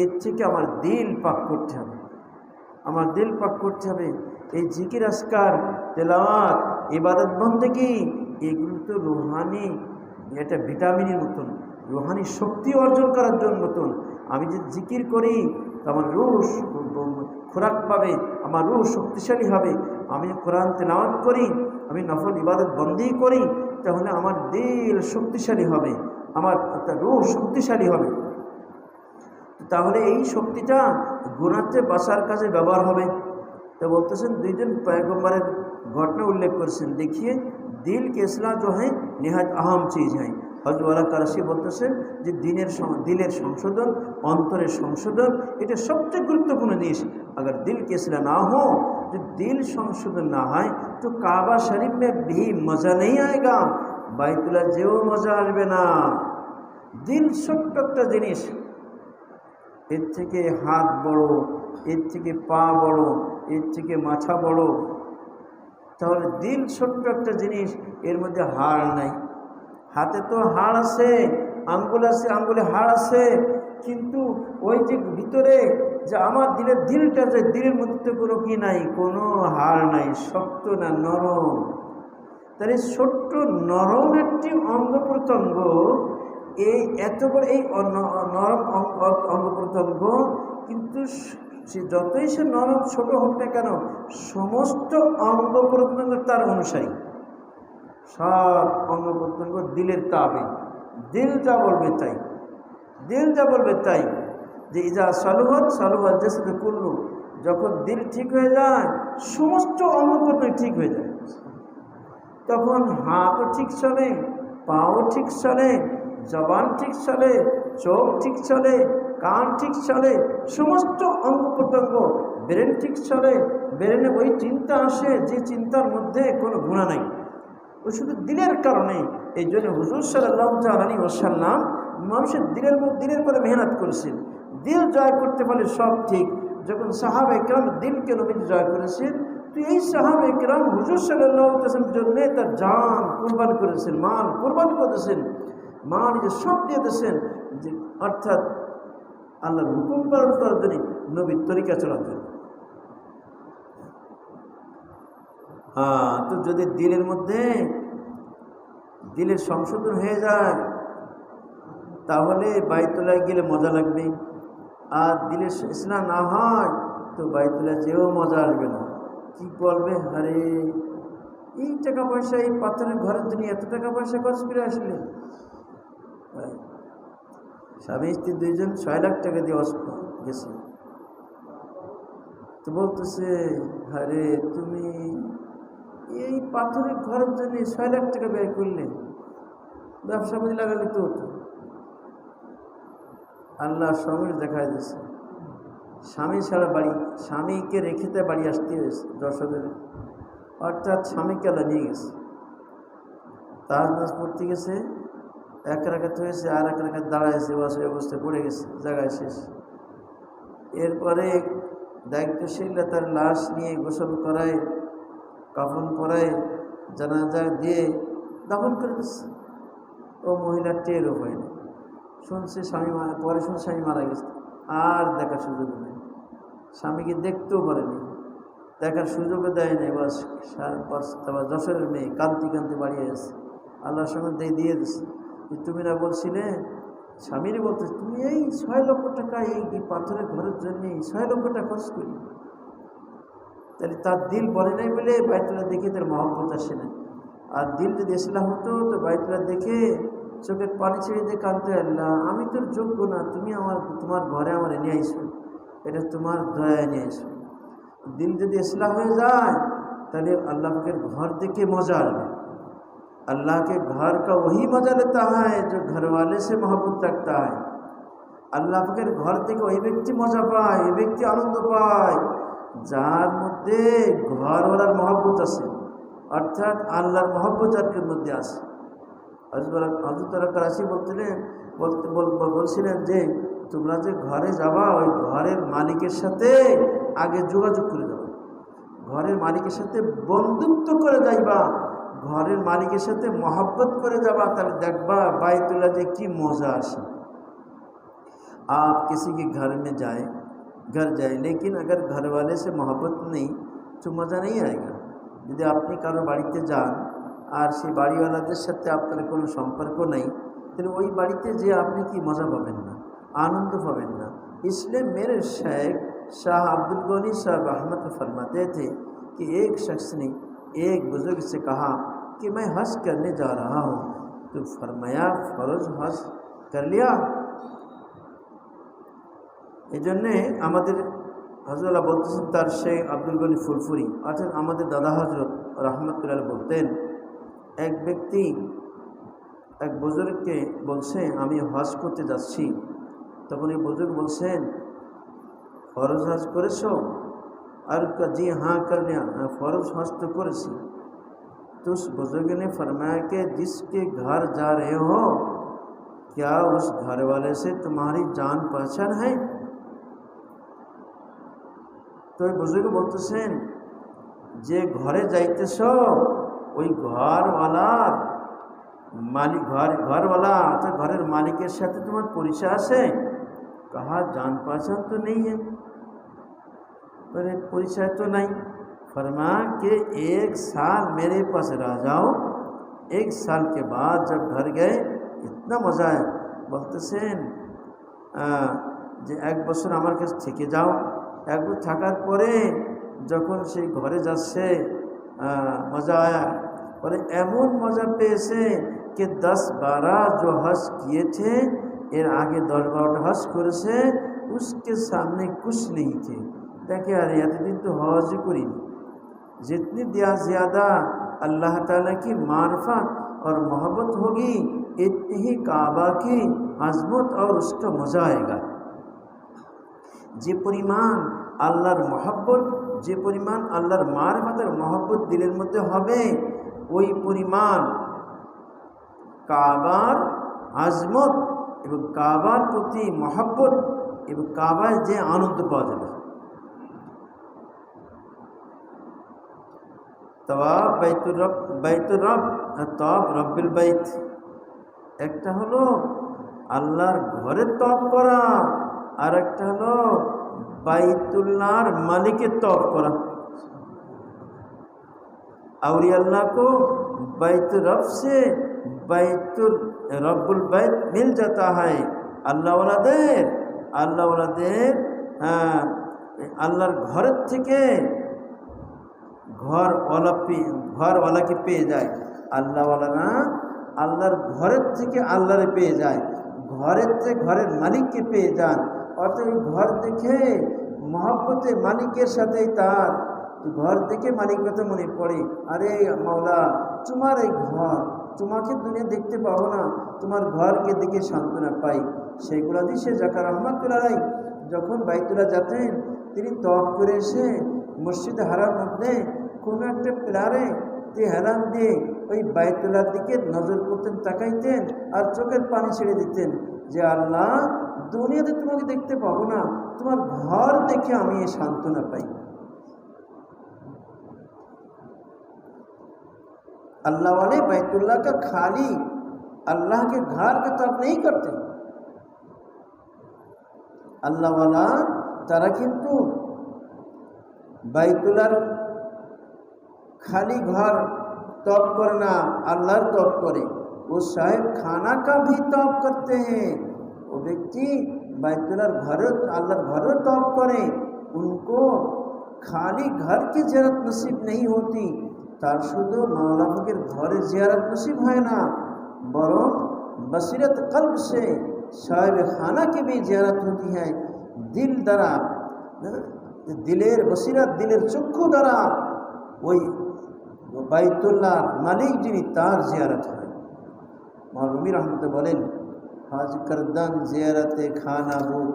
এর থেকে আমার দিল পাক করতে হবে, আমার দিল পাক করতে হবে। এই জিকির আজকার তেলাওয়াত ইবাদত বন্দেগী এগুলো তো রুহানি, এটা ভিটামিনের মতন, রুহানি শক্তি অর্জন করার জন্য মতন। আমি যে জিকির করি আমার রূহ খোরাক পাবে, আমার রূহ শক্তিশালী হবে। আমি কোরআন তেলাওয়াত করি, আমি নফল ইবাদত বন্দি করি, তাহলে আমার দিল শক্তিশালী হবে, আমার রূহ শক্তিশালী হবে। তাহলে এই শক্তিটা গুনাহতে বাঁচার কাজে ব্যবহার হবে। তো বলতেছেন দুইজন पैगम्बरेर घटना उल्लेख करेছেন। देखिए दिल के इस्लाह जो है निहायत अहम चीज़ है। হযরত ওয়ালা কারাশি বলতেছেন যে দিলের সংশোধন, অন্তরের সংশোধন এটা সবচেয়ে গুরুত্বপূর্ণ জিনিস। अगर दिल के इस्लाह ना हो, जो दिल সংশোধন না হয় তো কাবা শরীফ में भी मज़ा नहीं आएगा, বাইতুল্লাহ যেও মজা আসবে না। দিল ছোট্ট একটা জিনিস, এর থেকে হাত বড়, এর থেকে পা বড়, এর থেকে মাথা বড়। তাহলে দিল ছোট্ট একটা জিনিস, এর মধ্যে হাড় নাই। হাতে তো হাড় আছে, আঙ্গুল আছে, আঙ্গুলে হাড় আছে, কিন্তু ওই যে ভিতরে যে আমার দিলটা, যে দিলের মধ্যে তো কোনো কি নাই, কোনো হাড় নাই, শক্ত না, নরম। তাহলে ছোট্ট নরম একটি অঙ্গ প্রত্যঙ্গ, এই এত বড় এই নরম অঙ্গ প্রত্যঙ্গ, কিন্তু সে যতই সে নরম ছোট হোক না কেন, সমস্ত অঙ্গ প্রত্যঙ্গ তার অনুসারী। সব অঙ্গ প্রত্যঙ্গ দিলের তাবে, দিল যা বলবে তাই, দিল যা বলবে তাই। যে ইজা সালুহাত সালুহাত জাসাদ কুল্লু, যখন দিল ঠিক হয়ে যায় সমস্ত অঙ্গ প্রত্যঙ্গ ঠিক হয়ে যায়। তখন হাতও ঠিক চলে, পাও ঠিক চলে, জবান ঠিক চলে, চোখ ঠিক চলে, কান ঠিক চলে, সমস্ত অঙ্গ প্রত্যঙ্গ, ব্রেন ঠিক চলে। ব্রেনে ওই চিন্তা আসে যে চিন্তার মধ্যে কোনো গুনাহ নাই, ওই শুধু দিলের কারণে। এই জন্য হুজুর সাল্লাল্লাহু আলাইহি ওয়াসাল্লাম মানুষের দিলের করে মেহনত করেছেন। দিল জয় করতে পারলে সব ঠিক। যখন সাহাবা ইকরাম দিলকে নবীজি জয় করেছেন, তো এই সাহাবা ইকরাম হুজুর সাল্লাল্লাহু আলাইহি ওয়াসাল্লামের জন্য তার জান কুরবান করেছেন, মাল কুরবান করেছেন, মা নিজে সব দিয়ে দিয়েছেন, যে অর্থাৎ আল্লাহর হুকুম পালন করার জন্য, নবীর তরিকা চলার জন্য। তো যদি দিলের মধ্যে দিলের সংশোধন হয়ে যায় তাহলে বাইতুল্লাহ গেলে মজা লাগবে। আর দিলের ইসলাম না হয় তো বাইতুল্লাহ যেও মজা আসবে না। কি বলবে, আরে এই টাকা পয়সা, এই পাথরের ঘরের জন্য এত টাকা পয়সা খরচ করে আসলে। স্বামী স্ত্রী দুইজন 6 লাখ টাকা দিয়ে গেছে। তো বলতেছে, আরে তুমি এই পাথরের ঘরের জন্য 6 লাখ টাকা ব্যয় করলে, ব্যবসা বাণিজ্য লাগালে তো হতো। আল্লাহ সময় দেখায় দিয়েছে, স্বামী ছাড়া বাড়ি, স্বামীকে রেখেতে বাড়ি আসতে হয়েছে যশোরের, অর্থাৎ স্বামীকে আল্লাহ নিয়ে গেছে, তাহাজ্জুদ পড়তে গেছে, এক রাকাত হয়েছে, আর এক রাকাত দাঁড়াইছে, বাস ওই অবস্থায় পড়ে গেছে, জায়গায় শেষ। এরপরে দায়িত্বশীলরা তার লাশ নিয়ে গোসল করায়, কাফন পরায়, জানাজা দিয়ে দাফন করে দিচ্ছে। ও মহিলা টেরও হয়নি, শুনছে স্বামী মারা, পরে শুনছে স্বামী মারা গেছে, আর দেখার সুযোগ নেই, স্বামীকে দেখতেও পারেনি, দেখার সুযোগও দেয় নাই। বাস 5:30 যশোরের মেয়ে কান্তি কান্তি বাড়িয়ে গেছে, আল্লাহর সঙ্গে দিয়ে দিচ্ছে যে তুমি না বলছিলে, স্বামীর বলতে তুমি এই 6 লক্ষ টাকা এই পাথরের ঘরের জন্য 6 লক্ষ টাকা খরচ করি। তাহলে তার দিল বলে নাই বলে বাইতুল্লাহ দেখে তার মহব্বত আসে না। আর দিল যদি ইসলাম হতো তো বাইতুল্লাহ দেখে চোখের পানি ছেড়ে দিয়ে কাঁদতে, আল্লাহ আমি তোর যোগ্য না, তুমি তোমার ঘরে আমার নিয়ে আইসো, এটা তোমার দয়ায় নিয়ে আইসো। दिल यदि इस्लाह हो जाए ताहले अल्लाह के घर देखे मज़ा आए। अल्लाह के घर का वही मज़ा लेता है जो घर वाले से मोहब्बत रखता है। अल्लाह के घर देखे वही व्यक्ति मज़ा पाए, ये व्यक्ति आनंद पाए जार मध्य घर वालार मोहब्बत आछे, अर्थात आल्लाहर मोहब्बत जार मध्य आछे। हजरत कराची बोलছিলেন যে তোমরা যে ঘরে যাবা ওই ঘরের মালিকের সাথে আগে যোগাযোগ করে যাবা, ঘরের মালিকের সাথে বন্ধুত্ব করে যাইবা, ঘরের মালিকের সাথে मोहब्बत করে যাবা, তাহলে দেখবা বাইতুল্লাহ যে কি मज़ा আসে। आप किसी के घर में घर जाए लेकिन अगर घर वाले से मोहब्बत नहीं तो मज़ा नहीं आएगा। यदि আপনি কারো বাড়িতে যান আর সেই বাড়িওয়ালাদের সাথে আপনার কোনো সম্পর্ক নেই তাহলে ওই বাড়িতে যে আপনি কি मज़ा পাবেন না, आनंद पाबेन ना। इसलिए मेरे शेख शाह अब्दुल गनी साहब रहमत फरमाते थे कि एक शख्स ने एक बुज़ुर्ग से कहा कि मैं हज करने जा रहा हूँ, तो फरमाया फ़र्ज हज कर लिया। एजन्ने आमादेर हजरत बोलतेছেন तार शेख अब्दुल गनी फुरफुरी अर्थात आमादेर दादा हजरत रहमतुल्लाह बोलतें एक व्यक्ति एक बुजुर्ग के बोलছেন আমি हज करते যাচ্ছি। तक ये बुजुर्ग बोलছেন फरज हज करेছো? और जी हाँ कर लिया, फरज हज तो करेছি। तो उस बुजुर्ग ने फरमाया कि जिसके घर जा रहे हो क्या उस घर वाले से तुम्हारी जान पहचान है? तो ये बुजुर्ग बोलतेছেন जे घरे जाइतेছো ওই ঘরওয়ালার मालिक घर वाला अर्थात घर मालिक साथ तुम्हार परिचय आछे? कहा जान पहचान तो नहीं है, मेरे परिचय तो नहीं। फरमाया कि 1 साल मेरे पास रह जाओ, 1 साल के बाद जब घर गए इतना मज़ा है। बोलतेছেন যে 1 বছর আমার কাছে থেকে যাও, 1 বছর থাকার পরে যখন সেই ঘরে যাচ্ছে मज़ा आया और एमन मज़ा पेয়েছে कि 10-12 जो हज किए थे एर आगे 10-12 हज करेছে उसके सामने कुछ नहीं थे। देखे यार एतदिन तो हज ही करी, जितनी दिया ज़्यादा अल्लाह ताला की मार्फत और मोहब्बत होगी इतनी ही काबा की अज़मत और उसका मज़ा आएगा। जे परिमाण আল্লাহর মহব্বত, যে পরিমাণ আল্লাহর মারফতের মহব্বত দিলের মধ্যে হবে ওই পরিমাণ কাবার আজমত এবং কাবার প্রতি মহব্বত এবং কাবায় যে আনন্দ পাওয়া যাবে। তওয়াব বাইতুর রব তওয়াব রব্বিল বাইত, একটা হলো আল্লাহর ঘরে তওয়াব করা আর একটা হলো বাইতুল্লাহর मालिकेर तौफ करा। औलिया अल्लाह को बैतुल रब से बैतुल रब्बुल बैत मिल जाता है। अल्लाह वालादेर আল্লাহর ঘর থেকে ঘরওয়ালাকে পেয়ে যায়। আল্লাহওয়ালারা আল্লাহর ঘরের থেকে আল্লাহরে পেয়ে যায়, ঘরের থেকে ঘরের মালিককে পেয়ে যান। অর্থাৎ घर देखे मोहब्बत मालिकेर साथे तार घर देखे मालिक कथा मने पड़े, अरे मौला तुम्हार এই घर তোমাকে দুনিয়া দেখতে পাবো না, তোমার ঘরকে দেখে সান্ত্বনা পাই। সেইগুলা দিয়ে সে জাকার রহমাতুল্লাহ যখন বাইতুল্লাহ যেতেন তিনি তওয়াফ করে এসে মসজিদ হারাম মধ্যে কোনো একটা পিলারে হেলান দিয়ে ওই বাইতুল্লাহর দিকে নজর করতেন, তাকাইতেন আর চোখের পানি ছেড়ে দিতেন যে আল্লাহ, দুনিয়াতে তোমাকে দেখতে পাবো না, তোমার ঘর দেখে আমি এই সান্ত্বনা পাই। अल्लाह वाले बैतुल्लाह का खाली अल्लाह के घर का तर्क नहीं करते। अल्लाह वाला তারা কিন্তু बैतुल्लाहर खाली घर तौब करे ना, अल्लाहर तौब करे। वो साहिब खाना का भी तौब करते हैं। वो व्यक्ति बैतुल्लाहर घर अल्लाहर घर तौब करे, उनको खाली घर की ज़ियारत नसीब नहीं होती, তার শুধু মাওলা ফকির ঘরে জিয়ারত নসিব হয় না, বরং बसीरत कल्ब से साहिब खाना की भी जियारत होती है। दिल द्वारा, दिलेर बसीरत, दिलेर चक्षु द्वारा ওই বাইতুল্লাহ মালিক যিনি তার জিয়ারত হয়। মৌলভী রহমতে বলেন, হাজ করদান জিয়ারতে খানা বুদ,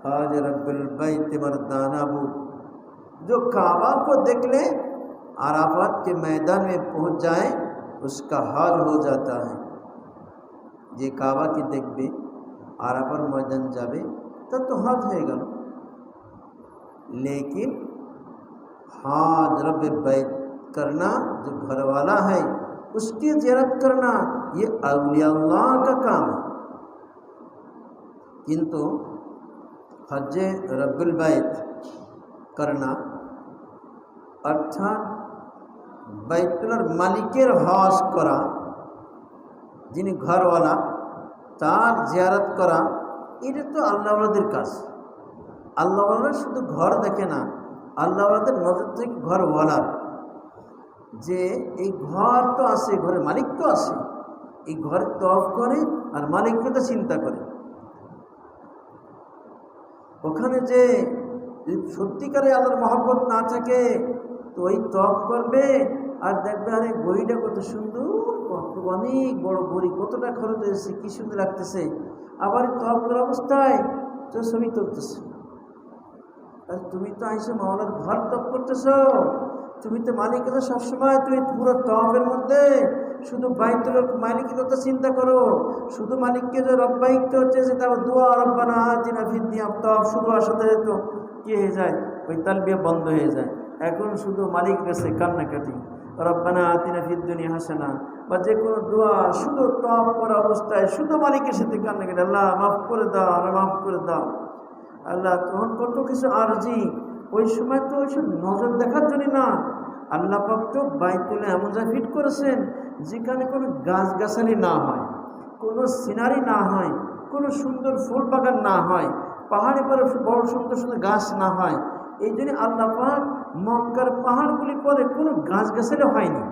हाज रब्बुल बैत मर्दाना बुद। जो काबा को देख ले, आराफात के मैदान में पहुंच जाए, उसका हाज हो जाता है। যে কাবাকে দেখবে, আরাফার ময়দান যাবে, तब तो हज है गल। लेकिन हाज रब बैत करना, जो घर वाला है उसकी ज़ियारत करना, ये औलिया अल्लाह का काम है। किंतु हज रब्बुल बैत करना अर्थात बैतुल्लाहर मालिकेर हज करा, যিনি ঘরওয়ালা তার জিয়ারত করা, এটা তো আল্লাহওয়ালাদের কাজ। আল্লাহওয়ালা শুধু ঘর দেখে না, আল্লাহওয়ালাদের নজর থেকে ঘরওয়ালার যে এই ঘর তো আছে, ঘরের মালিক তো আছে, এই ঘর তওয়াফ করে আর মালিককে তো চিন্তা করে। ওখানে যে সত্যিকারে আল্লাহর মহব্বত না থাকে, তো ওই তওয়াফ করবে আর দেখবে আরে বইটা কত সুন্দর, অনেক বড় বড়ি, কতটা খরচ হয়েছে, কী সুন্দর লাগতেছে। আবার তওয়াফ করার অবস্থায় তো ছবি তুলতেছে। আর তুমি তো আইসো মাওলার ঘর তওয়াফ করতেছ, তুমি তো মালিকের তো সবসময়, তুমি পুরো তওয়াফের মধ্যে শুধু বাইতুল মালিকের কথা চিন্তা করো, শুধু মালিককে যে রব্বাইকতে হচ্ছে যে তারপর দোয়া রব্বানা আতিনা ফিদ দুনিয়া, তওয়াফ শুরু হওয়ার সাথে তো কী হয়ে যায়, ওই তালবিয়া বন্ধ হয়ে যায়। এখন শুধু মালিক কাছে কান্নাকাটি, রব্বানা আতিনা ফিদ দুনিয়া হাসানা, বা যে কোনো দোয়া শুধু তওয়াফ করা অবস্থায় শুধু মালিকের সাথে কান্নাকাটি, আল্লাহ মাফ করে দাও, আল্লাহ মাফ করে দাও। আল্লাহ তখন কত কিছু আরজি, ওই সময় তো ওইসব নজর দেখার জন্য না, আল্লাহ পাক তো বাইতুলে এমন জায়গায় ফিট করেছেন যেখানে কোনো গাছগাছালি না হয়, কোনো সিনারি না হয়, কোনো সুন্দর ফুল বাগান না হয়, পাহাড়ে পরে বড় সুন্দর সুন্দর গাছ না হয়। এই জন্য আল্লাহ পাক মক্কার পাহাড়গুলি পরে কোনো গাছগাছালি হয়নি,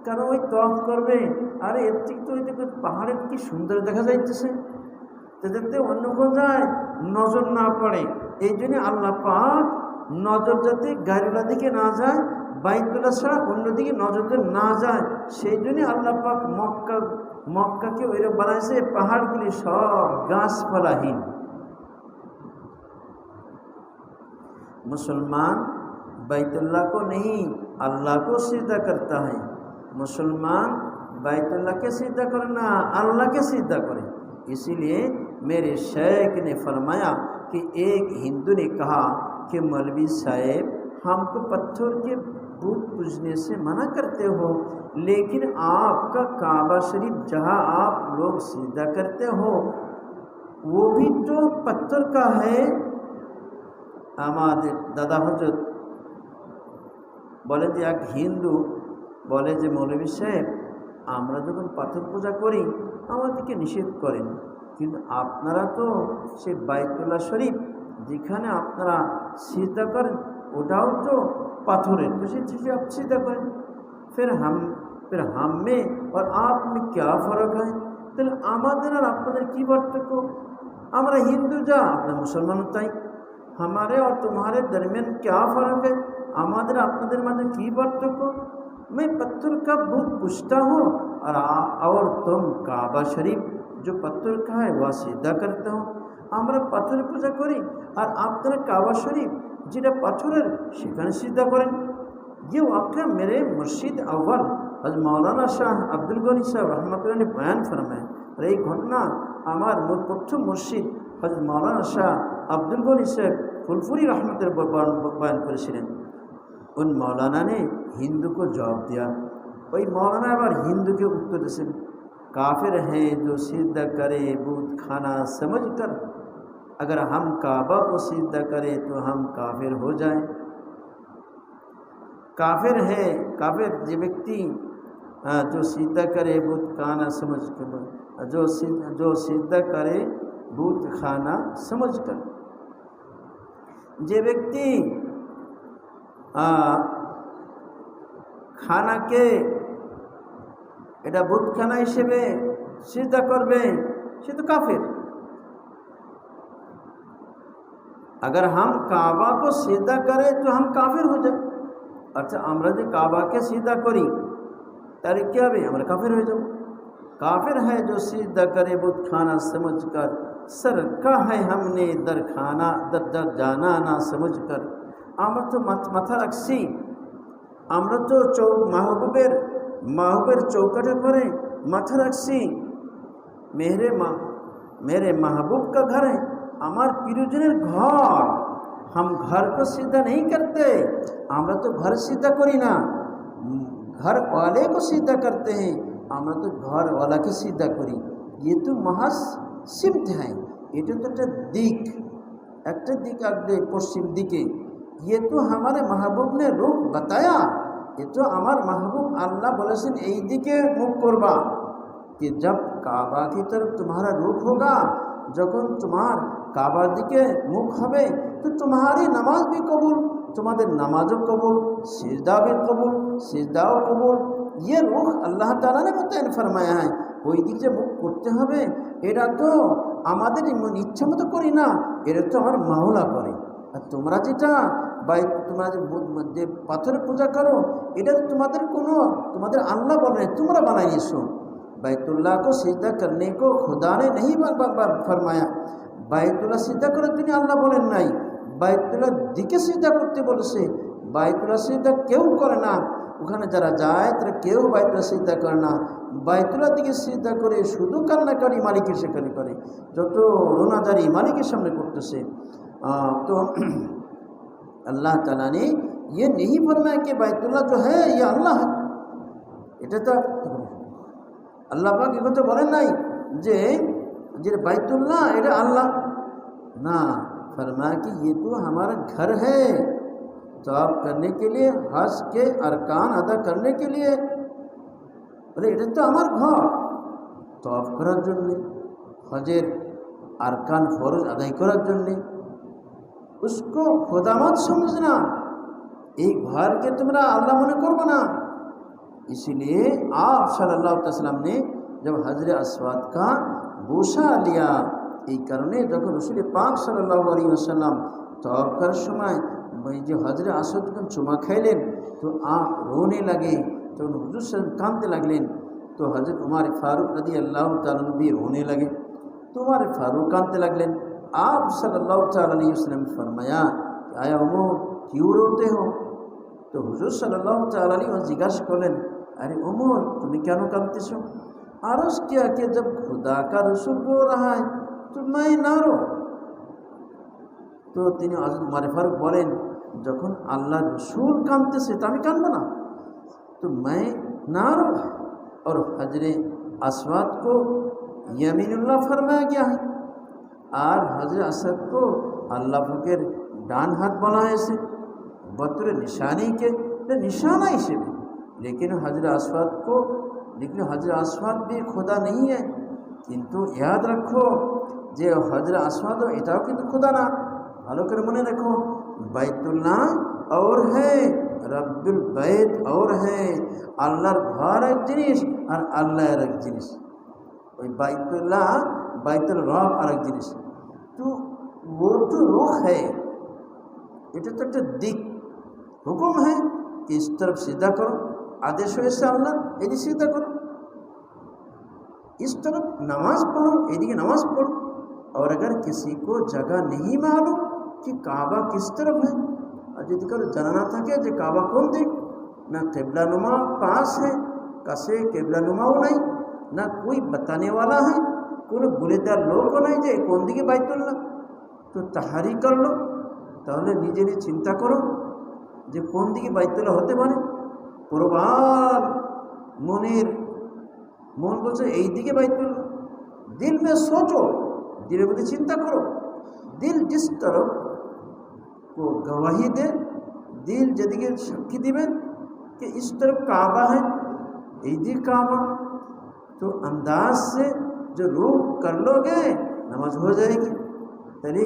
কারণ ওই তওয়াফ করবে, আর এর থেকে তো ওই দেখবে পাহাড়ের কি সুন্দর দেখা যাইতেছে, তাদেরতে অন্য কোথায় নজর না পড়ে। এই জন্য আল্লাহ পাক নজর যাতে গাড়িওয়ালা দিকে না যায়, বাইতুল্লাহ ছাড়া অন্যদিকে নজর না যায়, সেই জন্য আল্লাহ পাক মক্কাকে ওইরকম বানাইছে, পাহাড়গুলি সব গাছপালাহীন। मुसलमान बैतुल्लाह को नहीं अल्लाह को सीधा करता है। मुसलमान बैतुल्लाह के सीधा करना, अल्लाह के सीधा करे। इसीलिए मेरे शेख ने फरमाया कि एक हिंदू ने कहा कि मौलवी साहब, हमको पत्थर के बुत पूजने से मना करते हो, लेकिन आपका काबा शरीफ जहाँ आप लोग सीधा करते हो वो भी तो पत्थर का है। আমাদের দাদা হজরত বলে যে, এক হিন্দু বলে যে, মৌলভী সাহেব, আমরা যখন পাথর পূজা করি আমাদেরকে নিষেধ করেন, কিন্তু আপনারা তো সে বাইতুল্লাহ শরীফ যেখানে আপনারা সিজদা করেন ওটাও তো পাথরের, তো সে आप सीधा करें। फिर हम में और आप में क्या फ़र्क है? তাহলে আমাদের আর আপনাদের কী পার্থক্য? আমরা হিন্দু যা, আপনার মুসলমান তাই। हमारे और तुम्हारे दरमियान क्या फ़र्क है? हमारे अपने मध्य की पार्थक्य? मैं पत्थर का बुत पूछता हूँ और तुम काबा शरीफ जो पत्थर का है वह सीधा करते हो। আমরা পাথর পূজা করি আর আপনারা কাবা শরীফ যেটা পাথরের সেখানে সিজদা করেন। ये वाक़या मेरे मुर्शिद अव्वल হযরত মাওলানা শাহ আব্দুল গনি সাহেব রহমতুল্লাহ বয়ান ফরমায়। আর এই ঘটনা আমার প্রথম মুর্শিদ হযরত মাওলানা শাহ আব্দুল গনি সাহেব ফুলপুরি রহমতুল্লাহ बयान করেছিলেন। उन मौलाना ने हिंदू को जवाब दिया। वही मौलाना आबार हिंदू के उत्तर दिए, काफिर है जो सिद्धा करे बूत खाना समझ कर, अगर हम काबा को सिद्धा करें तो हम काफिर हो जाएं। काफिर है, काफिर जो व्यक्ति जो सिद्धा करे बूत खाना समझ कर, जो सिद्धा करे बूत खाना समझ कर, যে ব্যক্তি খানাকে এটা বুতখানা হিসেবে সিজদা করবে সে তো কাফির। अगर हम काबा को सीधा करें तो हम काफिर हो जाए। अच्छा আমরা যে কাবাকে सीधा करी তাহলে কি হবে? আমরা কাফির হয়ে যাব। काफिर है जो सीधा करे बुत खाना समझ कर, सर का है हमने दर खाना दर जाना ना समझ कर। আমরা তো মাথা রাখছি, আমরা তো মাহবুবের চৌকাঠের পরে মাথা রাখছি, मेरे महबूब का घर है, আমার প্রিয়জনের ঘর। हम घर को सीधा नहीं करते, আমরা তো ঘর सीधा করি না, घर वाले को सीधा करते हैं, আমরা তো ঘর वालाকে सीधा করি। ये तो महज सिमत है, এটা তো একটা দিক আগে পশ্চিম দিকে। ये तो हमारे महबूब ने रुख बताया, ये तो हमारे महबूब अल्लाह बोलेছেন এই দিকে মুখ করবা। कि जब काबा की तरफ तुम्हारा रुख होगा, যখন তোমার কাবার দিকে মুখ হবে তো तुम्हारी नमाज भी कबूल, তোমাদের নামাজও কবুল, সিজদা भी কবুল, সিজদাও কবুল। ये रुख আল্লাহ তাআলা ने मुतय्यन फरमाया है। ওই দিকে মুখ করতে হবে, এটা তো আমাদের ইচ্ছা মতো করি না, এটা তো আমার মাওলা করে। আর তোমরা যেটা তোমরা যে পাথরের পূজা করো এটা তো তোমাদের আল্লাহ বলে তোমরা বানাই নিয়েছো। बैतुल्लाह को सीधा करने को खुदा ने नहीं फरमाया। बैतुल्लाह सीधा করে তিনি আল্লাহ বলেন নাই, बैतुल्लाह দিকে সিজদা করতে বলেছে। बैतुल्लाह সিজদা কেউ করে না, ওখানে যারা যায় তারা কেউ बैतुल्लाह সিজদা করে না। बैतुल्लाह দিকে সিজদা করে শুধু কান্নাকারি মালিকের সেখানে করে, যত রোনাজারি মালিকের সামনে করতেছে। तो अल्लाह ताला ने ये नहीं फरमाया कि बैतुल्लाह जो है ये अल्लाह है। এটা তো আল্লাহ পাক এই কথা বলেন নাই যে बैतुल्लाह এটা আল্লাহ ना, फरमाया कि ये तो हमारा घर है, तवाफ करने के लिए, हज के अरकान अदा करने के लिए। बोले এটা তো আমার ঘর, तवाफ করার জন্য, হজের अरकान फरज আদায় कরার জন্য। उसको खुदा मत समझना, एक घर के तुमरा अल्लाह मने करबो ना। इसलिए आप सल्लल्लाहु अलैहि वसल्लम ने जब हजर अस्वाद का बोसा लिया, এই কারণে যখন রসুল পাক সাল্লাল্লাহু আলাইহি ওয়াসাল্লাম তওয়াফ করার সময় যে হজর আসওয়াদ যখন চুমা খাইলেন তো রোনে লাগে, তখন হুজুর সাল্লাল্লাহু কাঁদতে লাগলেন। তো হজরত उमर फारूक রাদিয়াল্লাহু তাআলা भी रोने लगे, तो उमर फारूक कांदते लगलें। आप सल्लल्लाहु अलैहि वसल्लम फरमाया, आया उमर क्यों रोते हो? तो हुजूर सल्लल्लाहु अलैहि वसल्लम जिज्ञासा करलें, अरे उमर तुम्हें क्यों कांदतेছো? अर्ज किया कि जब खुदा का रसूल रो रहा है तो मैं ना रो। तो তিনি হযরত উমর ফারুক বলেন, যখন আল্লাহ রসুল কাঁদতেছে তো আমি কাঁদব না, तो मैं ना रो। और हजरे अस्वाद को यमीनुल्लाह फरमाया गया है, और हजरे असद को अल्लाह फकीर डान हाथ बना है बतौर निशानी के निशाना हिसेबे। लेकिन हजरे अस्वाद भी खुदा नहीं है। किंतु याद रखो जे हजरे अस्वाद एटाओ किन्तु खुदा ना। भालो करे मने रखो, बैतुल्लाह और है, रब्बुल बैत और है। अल्लाहर घर एक जिनिस और अल्लाहर एक जिनिस। ওই বাইতুল্লাহ বাইতুল রব আর এক জিনিস। তো वो तो रुख है, এটা তো একটা দিক, হুকুম है कि इस तरफ सीधा करो, आदेश হয়েছে আল্লাহ এদিকে सीधा करो, इस तरफ नमाज पढ़ो এদিকে नमाज पढ़ो। और अगर किसी को जगह नहीं मालूम कि काबा किस तरफ है, और यदि करो जाना ना থাকে যে কাবা কোন দিক, ना किबला नुमा पास है কাছে কেবলানুমাও নাই, না কোই বাতানেওয়ালা হ্যাঁ, কোনো বলে দেওয়ার লোকও নাই যে কোন দিকে বাইতুল্লাহ। তো তাহারি করলো, তাহলে নিজেরই চিন্তা করো যে কোন দিকে বাইতুল্লাহ হতে পারে। প্রবাল মন বলছে এই দিকে বাইতুল্লাহ। দিল মে সোচো, দিলের মধ্যে চিন্তা করো। দিল জিস তরফ को गवाही दे, दिल जदिके साक्षी दिवे कि इस तरफ काबा है, यही काबा, तो अंदाज से जो रूह कर लोगे नमाज हो जाएगी। तरी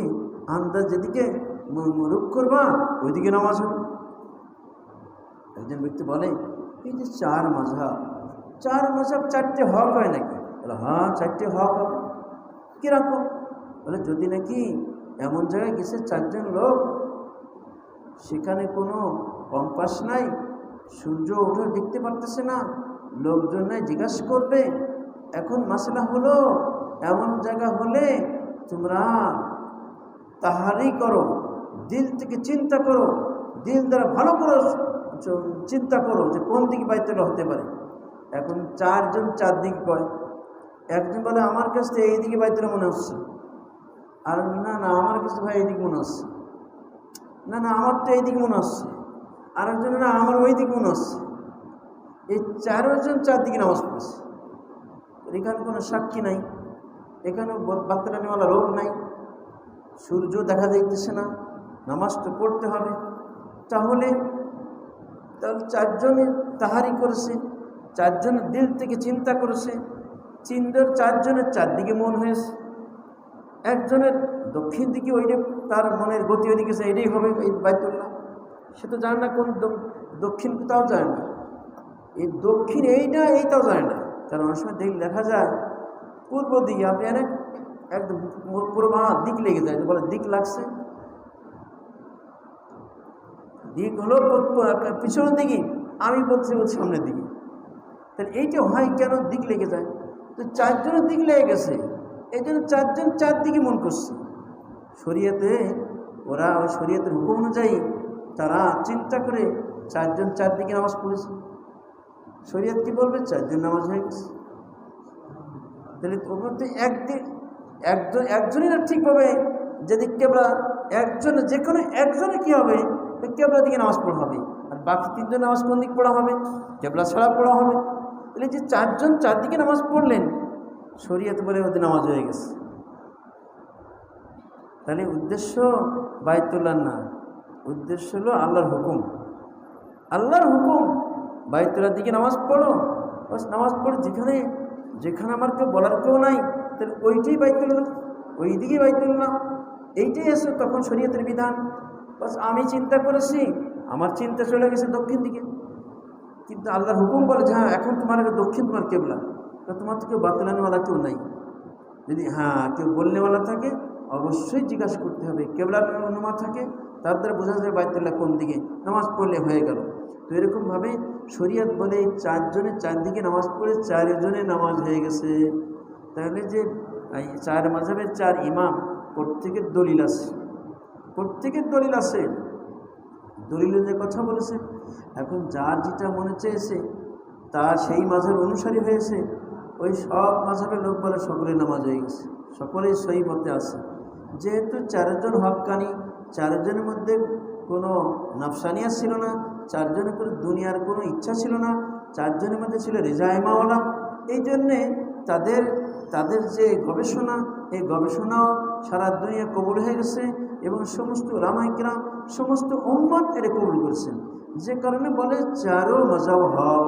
अंदाज जदिके रुख करबा ওই দিকে নামাজ হবে। একজন ব্যক্তি বলে এই যে চার মাযহাব চারটে হক হয় নাকি? বলে হ্যাঁ চারটে হক হবে। কীরকম? বলে যদি নাকি এমন জায়গায় গেছে চারজন লোক, সেখানে কোনো কম্পাস নাই, সূর্য ওঠে দেখতে পারতেছে না, লোকজন নাই, জিজ্ঞাসা করবে এখন মাসলা হলো এমন জায়গা হলে তোমরা তাহারি করো, দিল থেকে চিন্তা করো, দিল দ্বারা ভালো করে চিন্তা করো যে কোন দিকে বাইতুল্লাহ হতে পারে। এখন চারজন চারদিকে কয়, একজন বলে আমার কাছ থেকে এই দিকে বাইতুল্লাহ মনে হচ্ছে, আর না আমার কাছে ভাই এইদিকে মনে হচ্ছে, না আমার তো এইদিকে মনে হচ্ছে, আরেকজন না আমার ওই দিকে মনে হচ্ছে। এই চারজন চারদিকে নামাজ পড়েছে। এখানে কোনো সাক্ষী নাই, এখানে বাতলানিওয়ালা রোগ নাই, সূর্য দেখা যাইতেছে না, নামাজ তো পড়তে হবে। তাহলে চারজনে তাহারি করেছে, চারজনের দিল থেকে চিন্তা করেছে, চারজনের চারদিকে মন হয়েছে। একজনের দক্ষিণ দিকে ওইটা তার মনের গতি ওইদিকে এটাই হবে এই বাইতুল্লাহ, সে তো জানে না কোন দক্ষিণ, কোথাও যায় না। এই দক্ষিণ এইটাও যায় না, কারণ অনেক সময় দেখা যায় পূর্ব দিকে আপনি একদম পুরো দিক লেগে যায়, বলে দিক লাগছে, দিক হলো পিছনের দিকে, আমি বলছি সামনের দিকে। তাহলে এইটা হয় কেন দিক লেগে যায়? তো চারজনের দিক লেগে গেছে, এই জন্য চারজন চারদিকে মন করছে। শরীয়তে ওরা ওই শরীয়তের হুকুম অনুযায়ী তারা চিন্তা করে চারজন চারদিকে নামাজ পড়েছে। শরীয়ত কি বলবে? চারজন নামাজ হয়ে গেছে। তাহলে তো একজনই না ঠিকভাবে, যদি কেবলা একজন, যে কোনো একজনে কী হবে, কেবলা দিকে নামাজ পড়া হবে, আর বাকি তিনজন নামাজ কোন দিকে পড়া হবে? কেবলা ছাড়া পড়া হবে। তাহলে যে চারজন চারদিকে নামাজ পড়লেন, শরীয়ত বলে ওদের নামাজ হয়ে গেছে। তাহলে উদ্দেশ্য বাইতুল্লাহ না, উদ্দেশ্য হলো আল্লাহর হুকুম। আল্লাহর হুকুম বাইতুল্লাহর দিকে নামাজ পড়ো, বাস নামাজ পড়ে যেখানে আমার কেউ বলার কেউ নাই, তাহলে ওইটাই বাইতুল্লাহ, ওই দিকেই বাইতুল্লাহ, এইটাই এসে তখন শরীয়তের বিধান। বাস আমি চিন্তা করেছি, আমার চিন্তা চলে গেছে দক্ষিণ দিকে, কিন্তু আল্লাহর হুকুম বলে যে হ্যাঁ এখন তোমার দক্ষিণ তোমার কেবলা, তো তোমার তো কেউ বাতলানেওয়ালা কেউ নাই। যদি কেউ বলনেওয়ালা থাকে অবশ্যই জিজ্ঞাসা করতে হবে। কেবলার অনুমা থাকে, তার দ্বারা বোঝা যায় বাইতুল্লাহ কোন দিকে, নামাজ পড়লে হয়ে গেল। তো এরকমভাবে শরীয়ত বলে চারজনে চারদিকে নামাজ পড়ে চারজনে নামাজ হয়ে গেছে। তাহলে যে চার মাযহাবের চার ইমাম, প্রত্যেকের দলিল আছে, দলিলের যে কথা বলেছে। এখন যার যেটা মনে চেয়েছে তার সেই মাযহাব অনুসারী হয়েছে, ওই সব মাযহাবের লোক বলে সকলের নামাজ হয়ে গেছে, সকলেই সহি পথে আছে। যেহেতু চারজন হক্কানি, চারজনের মধ্যে কোনো নাফসানিয়া ছিল না, চারজনের কোনো দুনিয়ার কোনো ইচ্ছা ছিল না, চারজনের মধ্যে ছিল রেজাইমাওয়ালা, এই জন্যে তাদের যে গবেষণা, এই গবেষণাও সারা দুনিয়া কবুল হয়ে গেছে, এবং সমস্ত উলামায়ে কিরাম, সমস্ত উম্মত এর কবুল করেছেন। যে কারণে বলে চারো মাযহাব হক।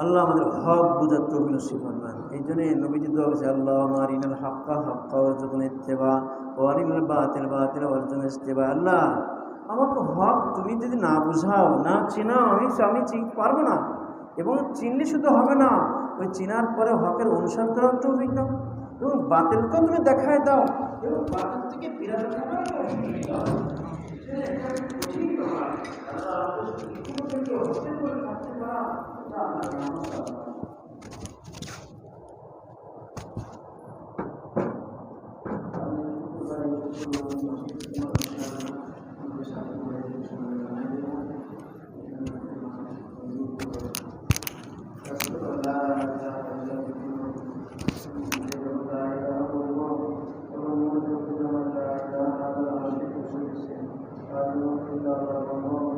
আল্লাহ আমাদের হক বুঝার তৌফিক নসিব করবেন। এই জন্য নবীজি দোয়া করেছে, আল্লাহুম্মা আরিনাল হাক্কা হাক্কা ওয়ারযুকনা ইত্তিবা ওয়া আরিনাল বাতিলা বাতিলা ওয়ারযুকনা ইজতিনাবা। আল্লাহ আমাকে হক তুমি যদি না বুঝাও, না চিনাও, আমি চিনতে পারবো না, এবং চিনলে শুধু হবে না, ওই চিনার পরে হকের অনুসরণ করার তৌফিক দাও, এবং বাতিলকেও তুমি দেখায় দাও, এবং বাতিল থেকে বিরত থাকার তৌফিক দাও। আল্লাহ